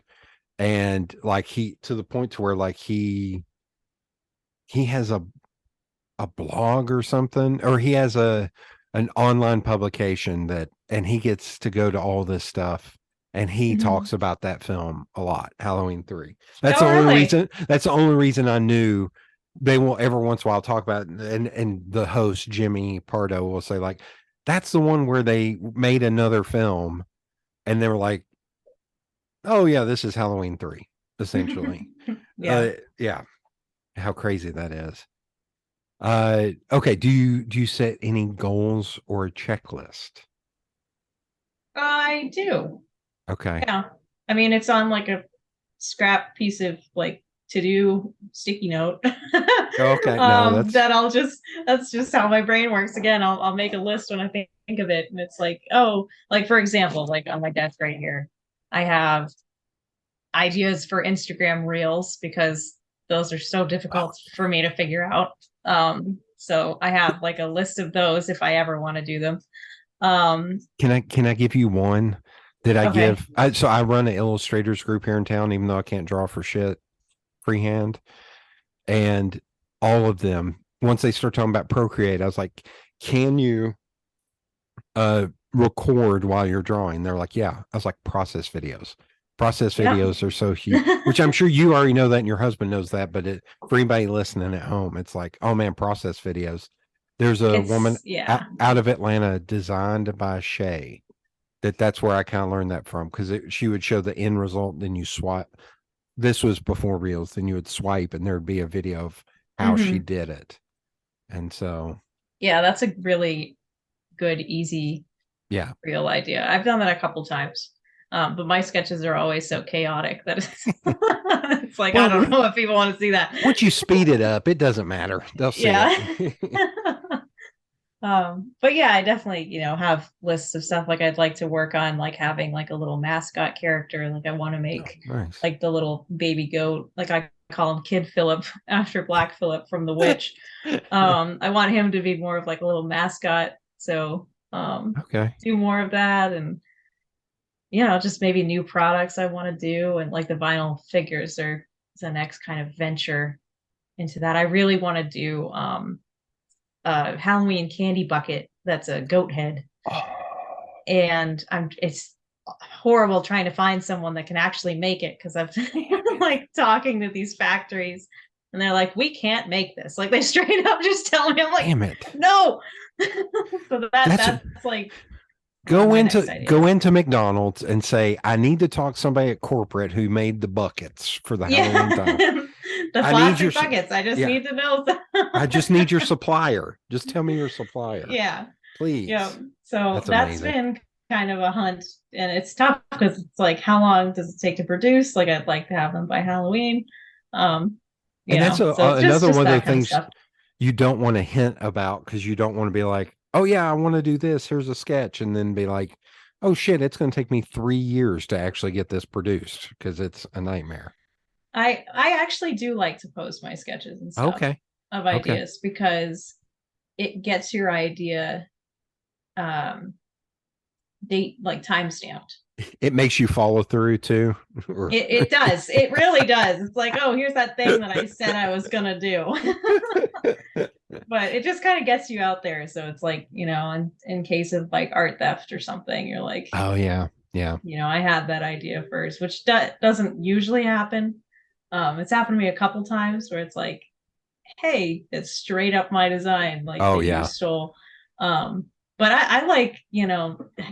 And like he to the point to where like he has a blog or something, or he has an online publication and he gets to go to all this stuff and he Mhm. talks about that film a lot, Halloween 3. That's the Oh, only really? reason I knew they will every once in a while talk about it, and the host Jimmy Pardo will say like that's the one where they made another film and they were like, oh yeah, this is Halloween 3 essentially. Yeah. Yeah, how crazy that is. Okay. Do you set any goals or a checklist? I do. Okay. Yeah. I mean, it's on like a scrap piece of like to do sticky note. Okay. No, That's just how my brain works. Again, I'll make a list when I think of it. And it's like, oh, like for example, like on my desk right here, I have ideas for Instagram reels because those are so difficult for me to figure out. So I have like a list of those if I ever want to do them. can I give you one that I Okay. give? So I run an illustrators group here in town, even though I can't draw for shit freehand. And all of them, once they start talking about Procreate, I was like, can you record while you're drawing? They're like, yeah. I was like, process videos. Process Yeah. videos are so huge, which I'm sure you already know that and your husband knows that, but for anybody listening at home, it's like, oh man, process videos. There's a woman out of Atlanta designed by Shay that's where I kind of learned that from because she would show the end result. Then you swipe. This was before Reels. Then you would swipe and there'd be a video of how she did it. And so. Yeah, that's a really good, easy reel idea. I've done that a couple times. But my sketches are always so chaotic that it's like, well, I don't know if people want to see that. Once you speed it up, it doesn't matter. They'll see it. But yeah, I definitely, have lists of stuff like I'd like to work on, like having like a little mascot character. Like I want to make like the little baby goat, like I call him Kid Philip after Black Phillip from The Witch. I want him to be more of like a little mascot. So do more of that and just maybe new products I want to do. And like the vinyl figures are the next kind of venture into that. I really want to do a Halloween candy bucket that's a goat head. And it's horrible trying to find someone that can actually make it because I've like talking to these factories and they're like, we can't make this. Like they straight up just tell me, I'm like, damn it. No. So that's like go into McDonald's and say, I need to talk to somebody at corporate who made the buckets for the Halloween time. The plastic buckets. I just need to know. I just need your supplier. Just tell me your supplier. Yeah. Please. Yeah. So that's been kind of a hunt, and it's tough because it's like, how long does it take to produce? Like, I'd like to have them by Halloween. And that's So another just one of the that kind of things stuff. you don't want to hint about, because you don't want to be like, oh yeah, I want to do this. Here's a sketch. And then be like, oh shit, it's going to take me 3 years to actually get this produced, because it's a nightmare. I actually do like to post my sketches and stuff Okay. of Okay. ideas because it gets your idea date, like, time stamped. It makes you follow through too. It does. It really does. It's like, oh, here's that thing that I said I was gonna do. But it just kind of gets you out there. So it's like, in case of like art theft or something, you're like, Oh yeah. Yeah. I had that idea first, which doesn't usually happen. It's happened to me a couple times where it's like, hey, it's straight up my design, like, Oh that you yeah. stole. But I like,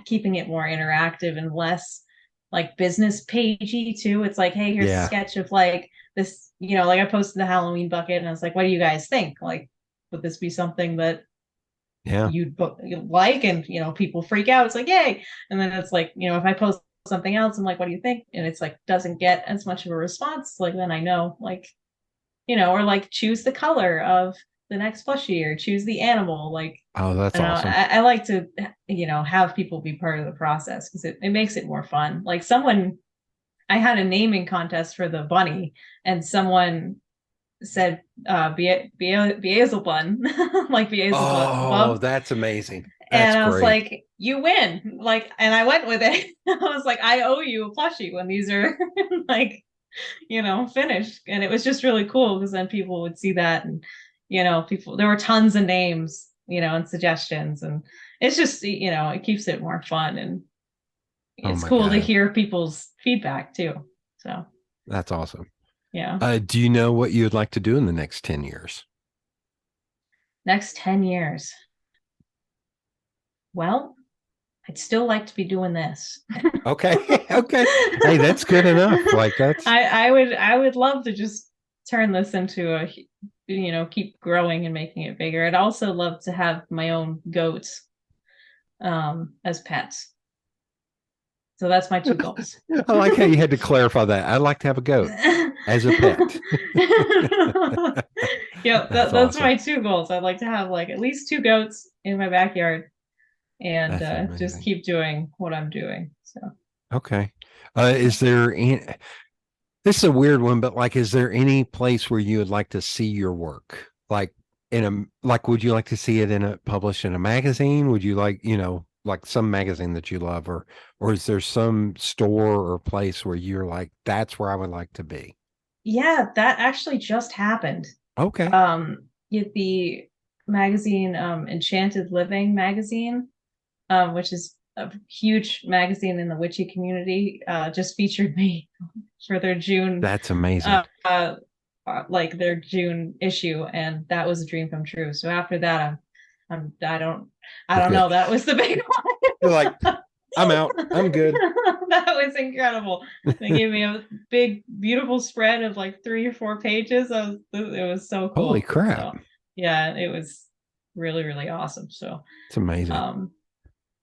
keeping it more interactive and less like business pagey too. It's like, hey, here's a Yeah. sketch of like this, like I posted the Halloween bucket and I was like, what do you guys think? Like, would this be something that Yeah. you'd like? And, people freak out. It's like, yay. And then it's like, if I post something else, I'm like, what do you think? And it's like, doesn't get as much of a response. Like, then I know, like, or like choose the color of the next plushie or choose the animal. Like, Oh, that's I don't know. awesome. I like to, have people be part of the process because it makes it more fun. Like, I had a naming contest for the bunny, and someone said, Beelzebub, like Oh, Beelzebub. that's amazing. That's And I was great. like, you win. Like, and I went with it. I was like, I owe you a plushie when these are like, finished. And it was just really cool because then people would see that, and, there were tons of names, and suggestions. And it's just, it keeps it more fun. And Oh it's my cool to God. hear people's feedback too. So, That's awesome. yeah. Do you know what you'd like to do in the next 10 years? Next 10 years. Well, I'd still like to be doing this. Okay. Okay. Hey, that's good enough. Like that's I would love to just turn this into a, keep growing and making it bigger. I'd also love to have my own goats as pets. So that's my two goals. I like how you had to clarify that. I'd like to have a goat as a pet. Yeah, That's that's awesome. my two goals. I'd like to have like at least two goats in my backyard and That's just amazing. keep doing what I'm doing. So, Okay. Is there any, this is a weird one, but like, is there any place where you would like to see your work? Like would you like to see it published in a magazine? Would you like, like some magazine that you love, or is there some store or place where you're like, that's where I would like to be? yeah, that actually just happened. Okay. The magazine, Enchanted Living magazine, which is a huge magazine in the witchy community, just featured me for their June, That's amazing. like their June issue, and that was a dream come true. So after that, I don't know. That was the big You're like, I'm out. I'm good. That was incredible. They gave me a big, beautiful spread of like 3 or 4 pages. It was so cool. Holy crap. So, yeah, it was really, really awesome. So It's amazing.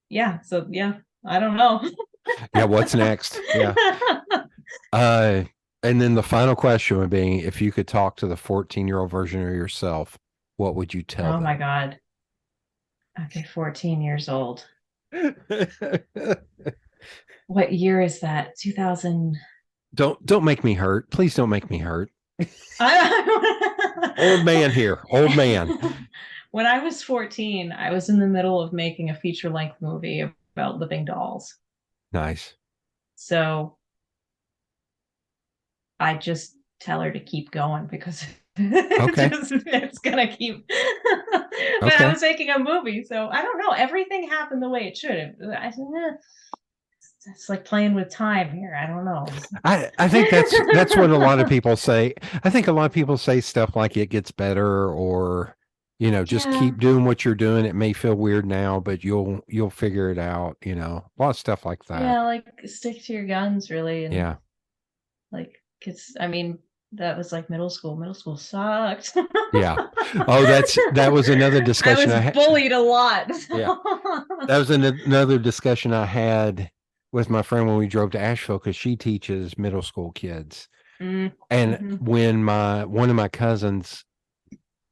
Yeah. So yeah, I don't know. Yeah. What's next? Yeah. And then the final question would be, if you could talk to the 14-year-old version of yourself, what would you tell them? Oh my God. Okay, 14 years old. What year is that? 2000. Don't make me hurt. Please don't make me hurt. Old man here. Old man. When I was 14, I was in the middle of making a feature-length movie about living dolls. Nice. So I just tell her to keep going because it's gonna keep. But Okay. I was making a movie, so I don't know. Everything happened the way it should. It's like playing with time here. I don't know. I think that's what a lot of people say. I think a lot of people say stuff like it gets better, or just keep doing what you're doing. It may feel weird now, but you'll figure it out. A lot of stuff like that. Yeah, like stick to your guns, really. And yeah. like, I mean, that was like middle school. Middle school sucked. Yeah. Oh, that was another discussion I was bullied a lot. Yeah. That was another discussion I had with my friend when we drove to Asheville, because she teaches middle school kids. And when one of my cousins,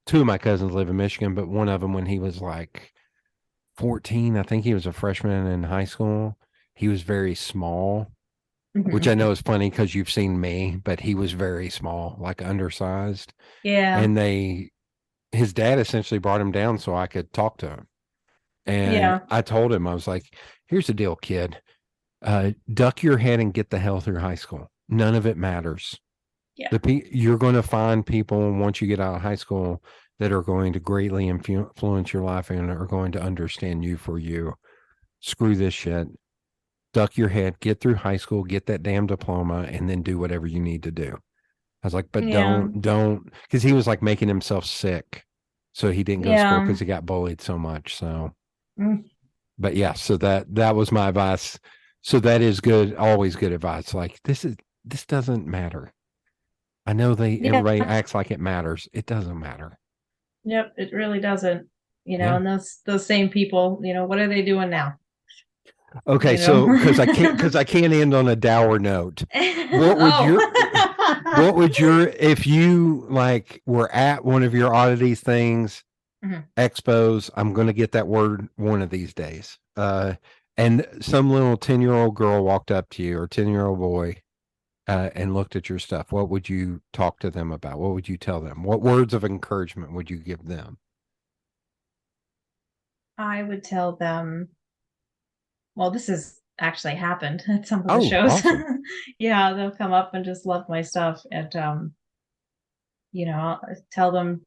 two of my cousins live in Michigan, but one of them, when he was like 14, I think he was a freshman in high school, he was very small, which I know is funny because you've seen me, but he was very small, like undersized. Yeah. And his dad essentially brought him down so I could talk to him. And I told him, I was like, here's the deal, kid. Duck your head and get the hell through high school. None of it matters. Yeah. You're going to find people once you get out of high school that are going to greatly influence your life and are going to understand you for you. Screw this shit. Duck your head, get through high school, get that damn diploma, and then do whatever you need to do. I was like, but don't, because he was like making himself sick. So he didn't go to school because he got bullied so much. So, but yeah, so that was my advice. So that is good, always good advice. Like this doesn't matter. I know everybody acts like it matters. It doesn't matter. Yep, it really doesn't. And those same people, what are they doing now? Okay, so because I can't end on a dour note. What would your if you like were at one of your oddities things, expos? I'm going to get that word one of these days. And some little 10-year-old girl walked up to you, or 10-year-old boy, and looked at your stuff. What would you talk to them about? What would you tell them? What words of encouragement would you give them? I would tell them, well, this has actually happened at some of the shows. Awesome. Yeah, they'll come up and just love my stuff. And, I'll tell them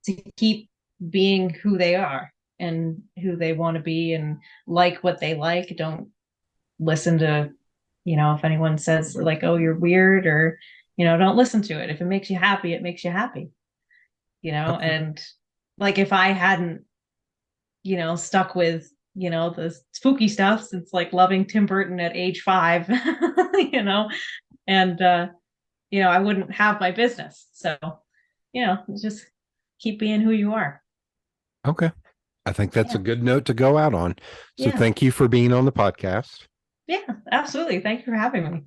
to keep being who they are and who they want to be and like what they like. Don't listen to, if anyone says like, oh, you're weird, or, don't listen to it. If it makes you happy, it makes you happy, okay. And like, if I hadn't, stuck with, the spooky stuff, since like loving Tim Burton at age 5, and, I wouldn't have my business. So, just keep being who you are. Okay. I think that's a good note to go out on. So thank you for being on the podcast. Yeah, absolutely. Thank you for having me.